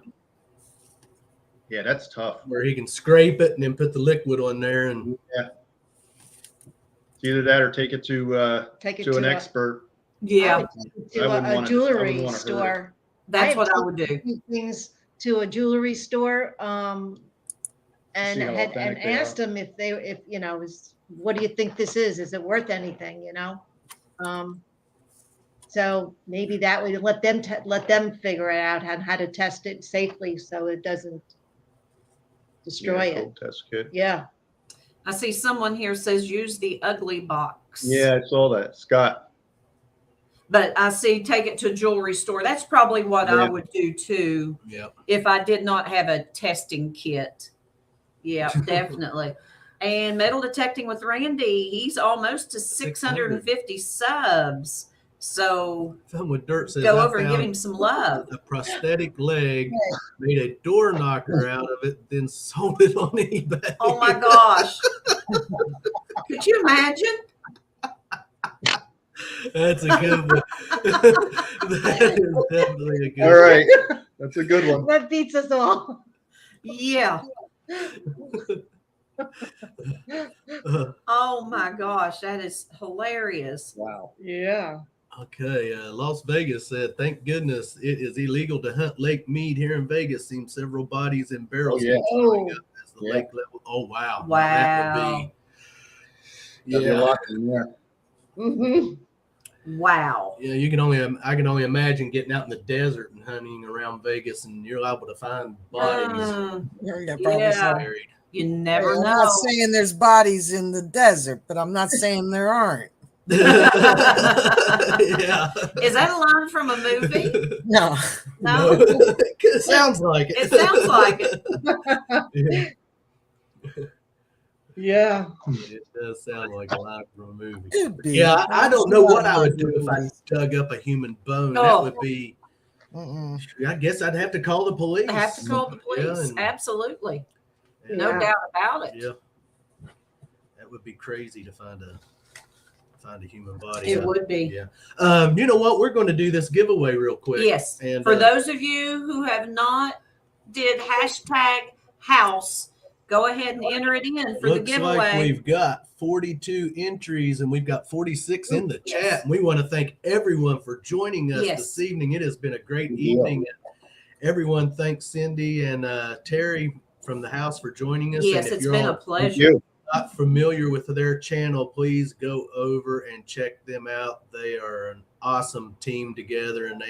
Yeah, that's tough. Where he can scrape it and then put the liquid on there. And It's either that or take it to an expert. Yeah. To a jewelry store. That's what I would do. Things to a jewelry store and asked them if what do you think this is? Is it worth anything? So maybe that would let them figure it out how to test it safely so it doesn't destroy it. Test kit. Yeah. I see someone here says use the ugly box. Yeah, I saw that, Scott. But I see take it to a jewelry store. That's probably what I would do too. yeah. If I did not have a testing kit. Yeah, definitely. And Metal Detecting with Randy, he's almost to 650 subs. So Someone with dirt says, go I over and give found him some love. a prosthetic leg, made a door knocker out of it, then sold it on eBay. Oh my gosh. Could you imagine? That's a good one. That is definitely a good All right. That's a good one. That beats us all. Yeah. one. Oh my gosh, that is hilarious. Wow. Yeah. Okay, Las Vegas said, thank goodness it is illegal to hunt Lake Mead here in Vegas. Seen several bodies in barrels yeah. showing up as the Yeah. lake level. Oh, wow. Wow. That would be, That'd be a yeah. lot in there. Mm-hmm. Wow. Yeah, I can only imagine getting out in the desert and hunting around Vegas, and you're liable to find bodies Yeah, probably Yeah. so. buried. You never I'm know. not saying there's bodies in the desert, but I'm not saying there aren't. Yeah. Is that a line from a movie? No. No. It sounds like it. It sounds like it. Yeah. Yeah. It does sound like a line from a movie. Could be. Yeah, I don't know what I would do if I dug up a human bone. That Oh. would be, Mm-mm. I guess I'd have to call the police. I have to call the police. Yeah, and- Absolutely. and- No Yeah. doubt about it. Yeah. That would be crazy to find a human body. It would be. Yeah. You know what? We're going to do this giveaway real quick. Yes. And For those of you who have not did #house, go ahead and enter it in for the looks giveaway. like we've got 42 entries and we've got 46 in the Yes. chat. And we want to thank everyone for joining us Yes. this evening. It has been a great Yeah. evening. Everyone, thanks Cindy and Terry from the house for joining us. Yes, and if it's you're been a all pleasure. not familiar with their channel, please go over and check them out. They are an awesome team together, and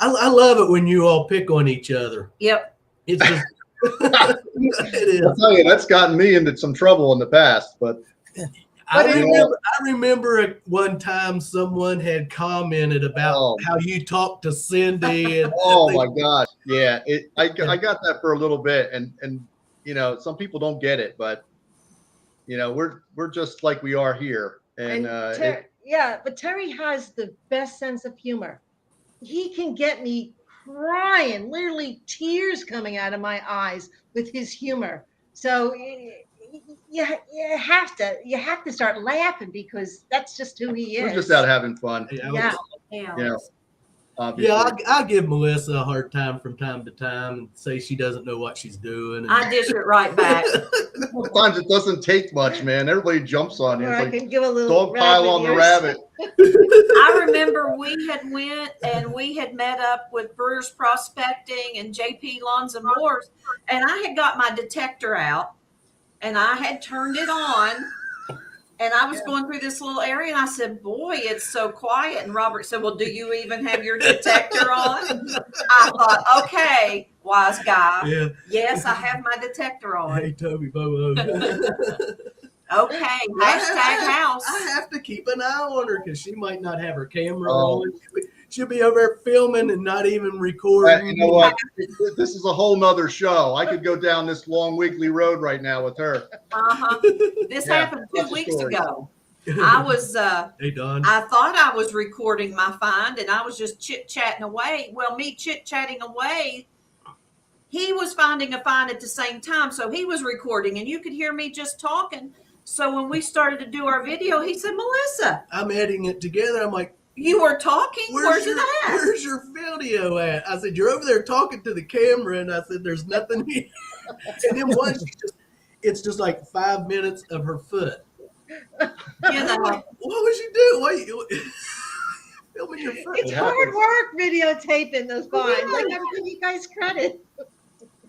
I love it when you all pick on each other. Yep. It's just it I'll is. tell you, that's gotten me into some trouble in the past, but I remember at one time someone had commented about how you talked to Cindy, and oh my gosh, yeah, I got that for a little bit, and you know, some people don't get it, but you know, we're just like we are here, and but Terry has the best sense of humor. He can get me crying, literally tears coming out of my eyes with his humor. So you have to start laughing because that's just who he is. we're just out having fun. Yeah. You know, yeah, I'll give Melissa a hard time from time to time and say she doesn't know what she's doing. And I dish it right back. sometimes it doesn't take much, man. Everybody jumps on you. Or It's I like can give a little dog pile on the rabbit. I remember we had went and we had met up with Brewers Prospecting and JP Lawns and Moors, and I had got my detector out and I had turned it on, and I was going through this little area, and I said, boy, it's so quiet. And Robert said, well, do you even have your detector on? I thought, okay, wise guy. yeah, Yes, I have my detector on. hey Toby Bobo. Okay, #house. I have to keep an eye on her because she might not have her camera Oh. on. She'll be over there filming and not even recording. You know what? This is a whole nother show. I could go down this long weekly road right now with her. Uh-huh. This Yeah, happened 2 that's a weeks story. ago. I was Hey Don. I thought I was recording my find and I was just chit-chatting away. Well, me chit-chatting away, he was finding a find at the same time. So he was recording and you could hear me just talking. So when we started to do our video, he said, Melissa, I'm editing it together. I'm like, you were talking? Where's it at? Where's your video at? I said, you're over there talking to the camera. And I said, there's nothing here. And then once it's just like 5 minutes of her foot. You know, What was you doing? Why you filming your foot? It's It hard happens. work videotaping those finds. Like, I'm giving you guys credit.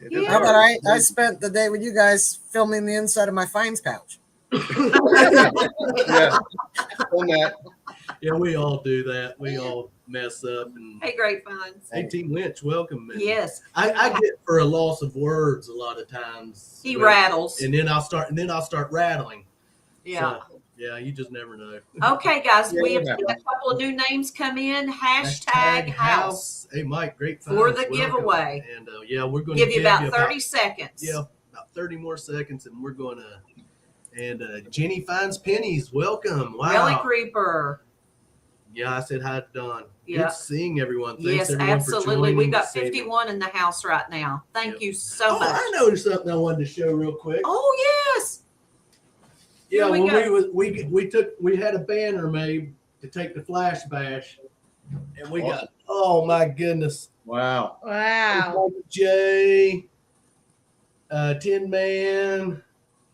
It is How hard. about I spent the day with you guys filming the inside of my finds pouch. Yeah, on that. Yeah, we all do that. We all mess up. And hey, great finds. hey, Team Lynch, welcome. And Yes, I get for a loss of words a lot of times. he But- rattles. and then I'll start rattling. Yeah. So, yeah, you just never know. Okay, guys, Yeah, we have yeah. seen a couple of new names come in. #house Hey, Mike, great for finds. the Welcome. giveaway. And yeah, we're going to Give you about 30 seconds. Yeah, about 30 more seconds, and we're going to. And Jenny finds pennies. Welcome. Relic Wow. Reaper. Yeah, I said hi to Don. Yeah. Good seeing everyone. Thanks Yes, everyone for absolutely. joining. We've got this evening. 51 in the house right now. Thank Yep. you so Oh, much. I noticed something I wanted to show real quick. Oh, yes. Yeah, Here we when we had a banner made to take the flash bash, and we got, oh my goodness, Wow. Wow. Jay, Tin Man,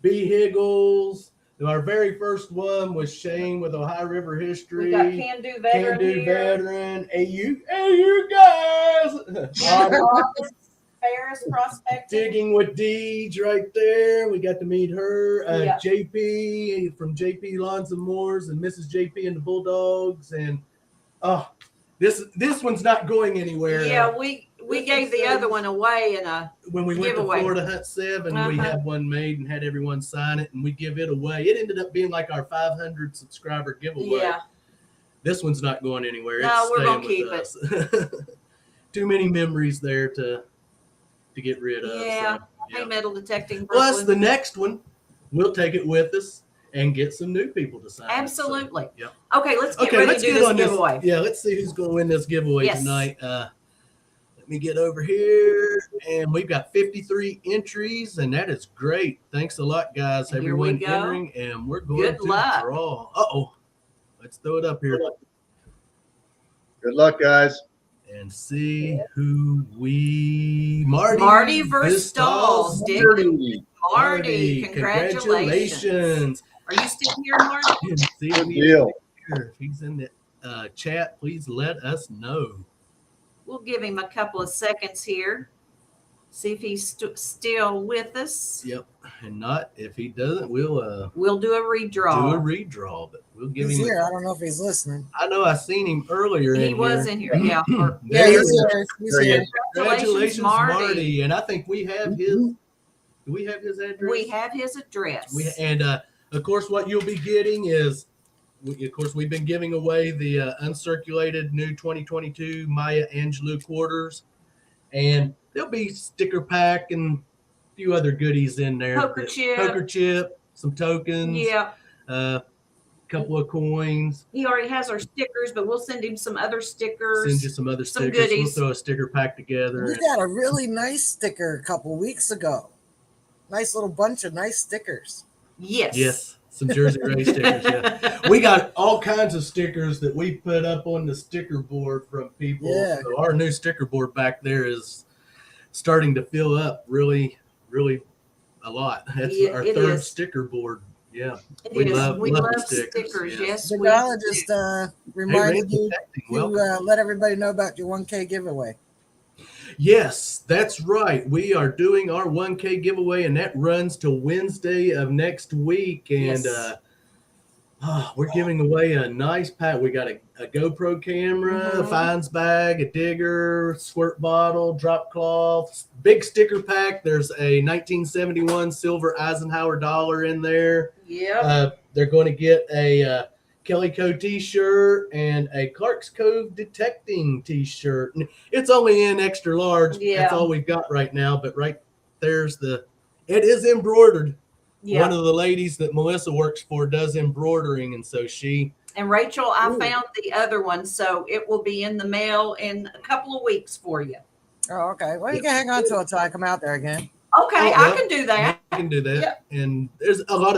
B Higgles. Our very first one was Shane with Ohio River History. We got Can Do Veteran Can Do here. Veteran. Hey you guys. Ferris Prospecting. Digging with Deej right there. We got to meet her. Yeah. JP from JP Lawns and Moors and Mrs. JP and the Bulldogs. And this one's not going anywhere. Yeah, we gave the other one away in a when we went giveaway. to Florida Hunt 7, we had one made and had everyone sign it, and we give it away. It ended up being like our 500 subscriber giveaway. Yeah. This one's not going anywhere. No, It's we're staying gonna keep with us. Too many memories there to get rid of. Yeah. So, Hey, metal detecting. Plus, Brooklyn. the next one, we'll take it with us and get some new people to sign. Absolutely. So, yep. Okay, let's get ready to do this giveaway. Yeah, let's see who's going to win this giveaway Yes. tonight. Let me get over here, and we've got 53 entries, and that is great. Thanks a lot, guys. Here Everyone we go. entering, and we're going Good to luck. draw. Uh-oh. Let's throw it up here Good luck, guys. and see who Marty Verstahl. Stick with Marty. Congratulations. Congratulations. Are you still here, Marty? See Good if he's deal. here. If he's in the chat, please let us know. We'll give him a couple of seconds here. See if he's still with us. Yep. And not if he doesn't, we'll do a redraw. do a redraw, but we'll give He's him. here. I don't know if he's listening. I know I seen him earlier. He was in here. Yeah. Yeah, There he's he is. here. He's There he here. is. Congratulations, Marty. Marty. And I think we have his. Do we have his address? We have his address. Of course, what you'll be getting is, we've been giving away the uncirculated new 2022 Maya Angelou quarters, and there'll be sticker pack and a few other goodies in there. Poker chip, some tokens. Yeah. Couple of coins. He already has our stickers, but we'll send him some other stickers. Send you some other some stickers. goodies. We'll throw a sticker pack together. We got a really nice sticker a couple weeks ago. Nice little bunch of nice stickers. Yes. Some Jersey Ray stickers. Yeah, we got all kinds of stickers that we put up on the sticker board from people. Yeah. So our new sticker board back there is starting to fill up really, really a lot. That's our it third is. sticker board. Yeah, We love the stickers. yeah. Yes, The we Donna do. just reminded you Welcome. to let everybody know about your 1K giveaway. Yes, that's right. We are doing our 1K giveaway, and that runs till Wednesday of next week. And Yes. we're giving away a nice pack. We got a GoPro camera, a fines bag, a digger, squirt bottle, drop cloth, big sticker pack. There's a 1971 silver Eisenhower dollar in there. Yep. They're going to get a Kelly Co t-shirt and a Clark's Cove detecting t-shirt. It's only in extra large. Yeah. That's all we've got right now. But right there's it is embroidered. Yeah. One of the ladies that Melissa works for does embroidering, and so she. And Rachel, I Ooh. found the other one, so it will be in the mail in a couple of weeks for you. Oh, okay. Well, you can hang on to it until I come out there again. Okay, Oh, I well, can do that. You can do that. Yep. And there's a lot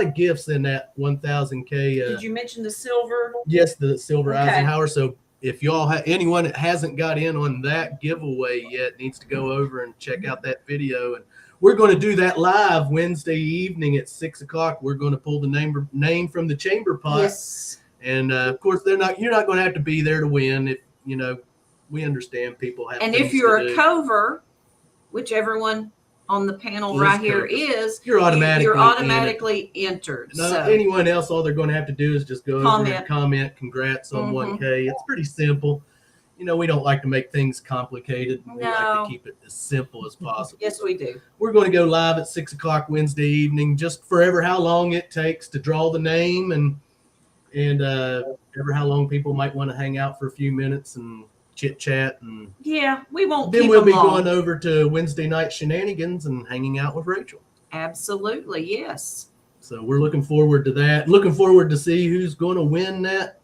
of gifts in that 1000K. Did you mention the silver? Yes, the silver Okay. Eisenhower. So if y'all anyone that hasn't got in on that giveaway yet needs to go over and check out that video. And we're going to do that live Wednesday evening at 6:00. We're going to pull the name from the chamber pot. Yes. And of course, you're not going to have to be there to win. If we understand people have. And things if you're to a do. cover, which everyone on the panel Is right here covered. is, You're automatically entered. No, So anyone else, all they're going to have to do is just go over Comment. and comment. Congrats on Mhm. 1K. It's pretty simple. We don't like to make things complicated. We like No. to keep it as simple as possible. yes, we do. We're going to go live at 6:00 Wednesday evening, just forever how long it takes to draw the name, and ever how long people might want to hang out for a few minutes and chit chat, and Yeah, we won't then keep we'll them be long. going over to Wednesday night shenanigans and hanging out with Rachel. Absolutely, yes. So we're looking forward to that. Looking forward to see who's going to win that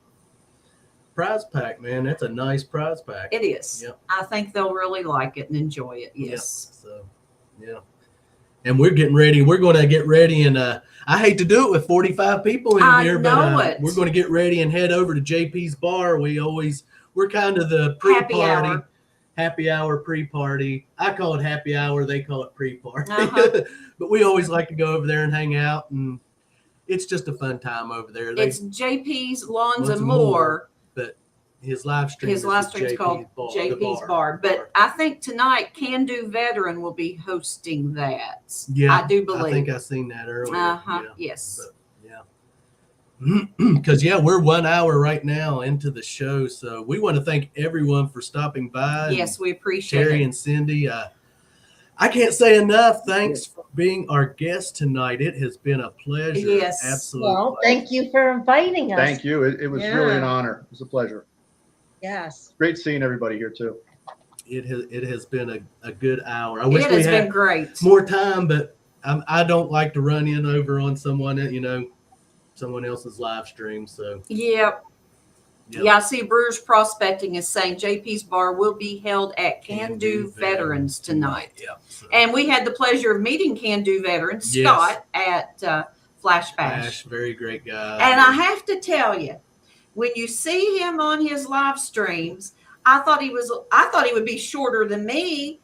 prize pack, man. That's a nice prize pack. It is. Yep. I think they'll really like it and enjoy it. Yep. Yes. So, yeah. And we're getting ready. We're going to get ready, and I hate to do it with 45 people in I here, know but it. we're going to get ready and head over to JP's bar. We're kind of the pre-party, happy hour pre-party. I call it happy hour. They call it pre-party. But we always like to go over there and hang out, and it's just a fun time over there. It's JP's Lawns and More. But his live stream is called JP's Bar. But I think tonight Can Do Veteran will be hosting that. Yeah, I do believe. I think I seen that earlier. Yeah. Yes. But, because we're 1 hour right now into the show, so we want to thank everyone for stopping by. Yes, we appreciate Terry it. and Cindy. I can't say enough. Thanks for being our guest tonight. It has been a pleasure. Yes. Absolutely. Well, thank you for inviting us. Thank you. It was really an honor. It was a pleasure. Yes. Great seeing everybody here too. It has been a good hour. I wish It we has had been great. more time, but I don't like to run in over on someone else's live stream. So Yep. Yeah, I see Brewers Prospecting is saying JP's Bar will be held at Can Do Veterans tonight. Yeah. So. And we had the pleasure of meeting Can Do Veterans, Yes. Scott, at Flash Bash. Very great guy. And I have to tell you, when you see him on his live streams, I thought he would be shorter than me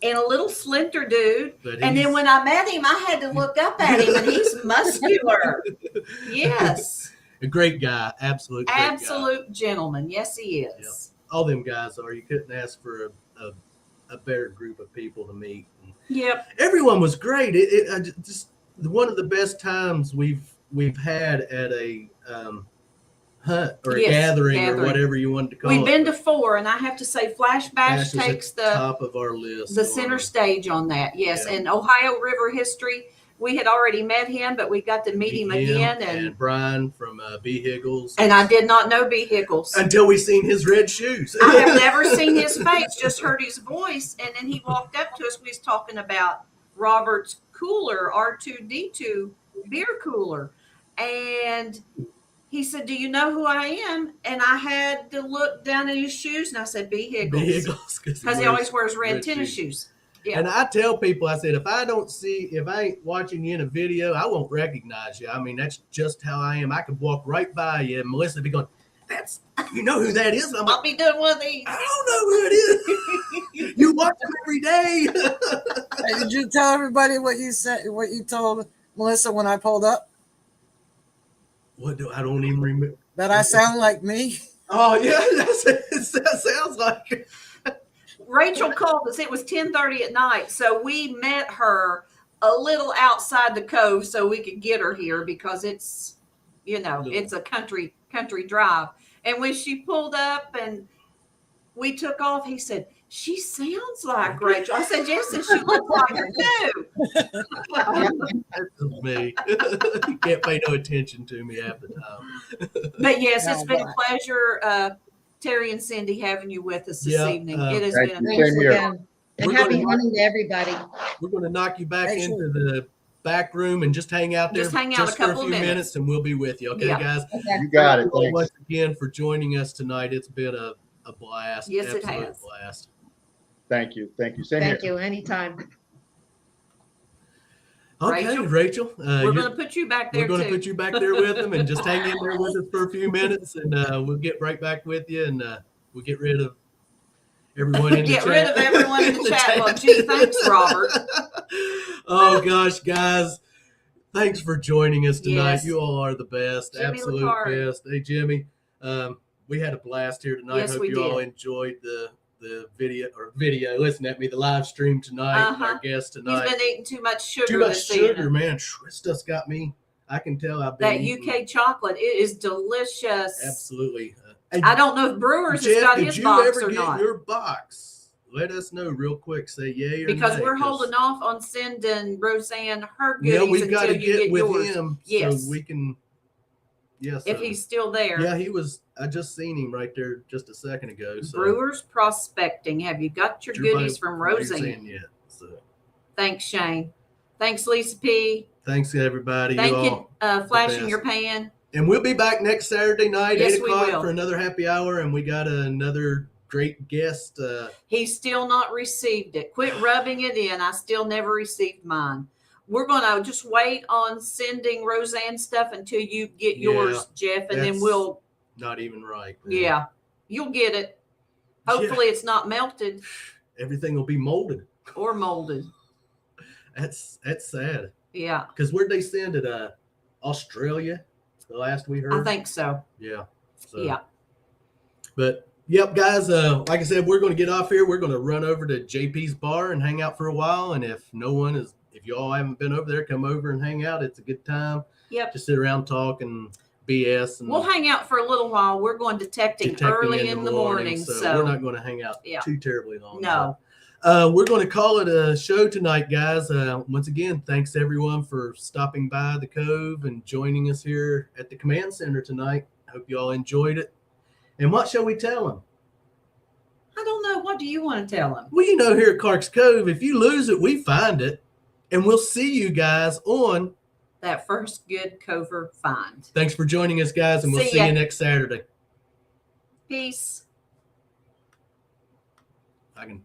and a little slender dude. And then when I met him, I had to look up at him, and he's muscular. Yes. A great guy. Absolute gentleman. Yes, he is. Yep. All them guys are. You couldn't ask for a better group of people to meet. Yep. Everyone was great. Just one of the best times we've had at a hunt or a gathering or whatever you wanted to call it. We've been to 4, and I have to say Flash Bash takes the top of our list. The center stage on that. Yes. Yeah. And Ohio River History, we had already met him, but we got to meet him again. And Brian from B. Higgles. And I did not know B. Higgles. Until we seen his red shoes. I have never seen his face, just heard his voice. And then he walked up to us. We was talking about Robert's cooler, R2D2 beer cooler. And he said, "Do you know who I am?" And I had to look down at his shoes, and I said, B. Higgles. B. Higgles. Because he always wears red tennis shoes. Yeah. And I tell people, I said, if I ain't watching you in a video, I won't recognize you. I mean, that's just how I am. I could walk right by you, and Melissa would be going, you know who that is? I'll be doing one of these. I don't know who it is. You watch them every day. Hey, did you tell everybody what you said? What you told Melissa when I pulled up? I don't even remember. That I sound like me? Oh yeah, that sounds like it. Rachel called us. It was 10:30 at night, so we met her a little outside the Cove so we could get her here because it's, it's a country drive. And when she pulled up and we took off, he said, "She sounds like Rachel." I said, "Yes, and she looks like her too." That's me. You can't pay no attention to me half the time. But yes, it's been a pleasure, Terry and Cindy, having you with us this evening. It has been Thanks again. And happy hunting to everybody. We're going to knock you back into the back room and just hang out there a couple for a few minutes, and we'll be with you. Okay, guys? Okay. You got it. Thanks once again for joining us tonight. It's been a blast. Yes, Absolute it has. Blast. Thank you. Same Thank here. you. Anytime. Okay, Rachel. We're going to put you back there, We're going to put you back there with them and just hang in there with us for a few minutes, and we'll get right back with you, and we'll get rid of everyone in the chat. Get rid of everyone in the chat. Well, gee, thanks, Robert. Oh, gosh, guys. Thanks for joining us tonight. Yes. You all are the best. Jimmy Absolute Licari. best. Hey, Jimmy. We had a blast here tonight. Yes, Hope we you all did. enjoyed the listen at me, the live stream tonight, and our guest tonight. He's been eating too much sugar Too much this sugar, evening. man. This stuff's got me. I can tell I've been That eating. UK chocolate, it is delicious. Absolutely. I don't know if Brewers has Jeff, got did his you box ever or get not. your box? Let us know real quick. Say yay or Because nay, we're holding off on sending Roseanne her goodies Yeah, we've got until to you get with yours. him Yes. so we can. Yes, If he's still there. Yeah, he was. I just seen him right there just a second ago. So Brewers Prospecting. Have you got your goodies from Roseanne? Yet, so. Thanks, Shane. Thanks, Lisa P. Thanks, everybody. Thank you you, all. Flashing best. Your Pan. And we'll be back next Saturday night, Yes, 8 we o'clock will. for another happy hour. And we got another great guest. He's still not received it. Quit rubbing it in. I still never received mine. We're going to just wait on sending Roseanne stuff until you get yours, Jeff, and then that's we'll. Not even right. Man. Yeah, you'll get it. Hopefully, it's not melted Everything will be molded. or molded. That's sad. Yeah, Because where'd they send it? Australia, the last we heard. I think so. Yeah. So, Yeah. But yep, guys. Like I said, we're going to get off here. We're going to run over to JP's bar and hang out for a while. And if you all haven't been over there, come over and hang out. It's a good time. Yep. Just sit around, talk, and BS. And We'll hang out for a little while. We're going detecting early in the morning. So we're not going to hang out too terribly long. No. We're going to call it a show tonight, guys. Once again, thanks everyone for stopping by the Cove and joining us here at the command center tonight. Hope you all enjoyed it. And what shall we tell them? I don't know. What do you want to tell them? Well, you know, here at Clark's Cove, if you lose it, we find it. And we'll see you guys on that first good cover find. Thanks for joining us, guys, and we'll see you next Saturday. Peace. I can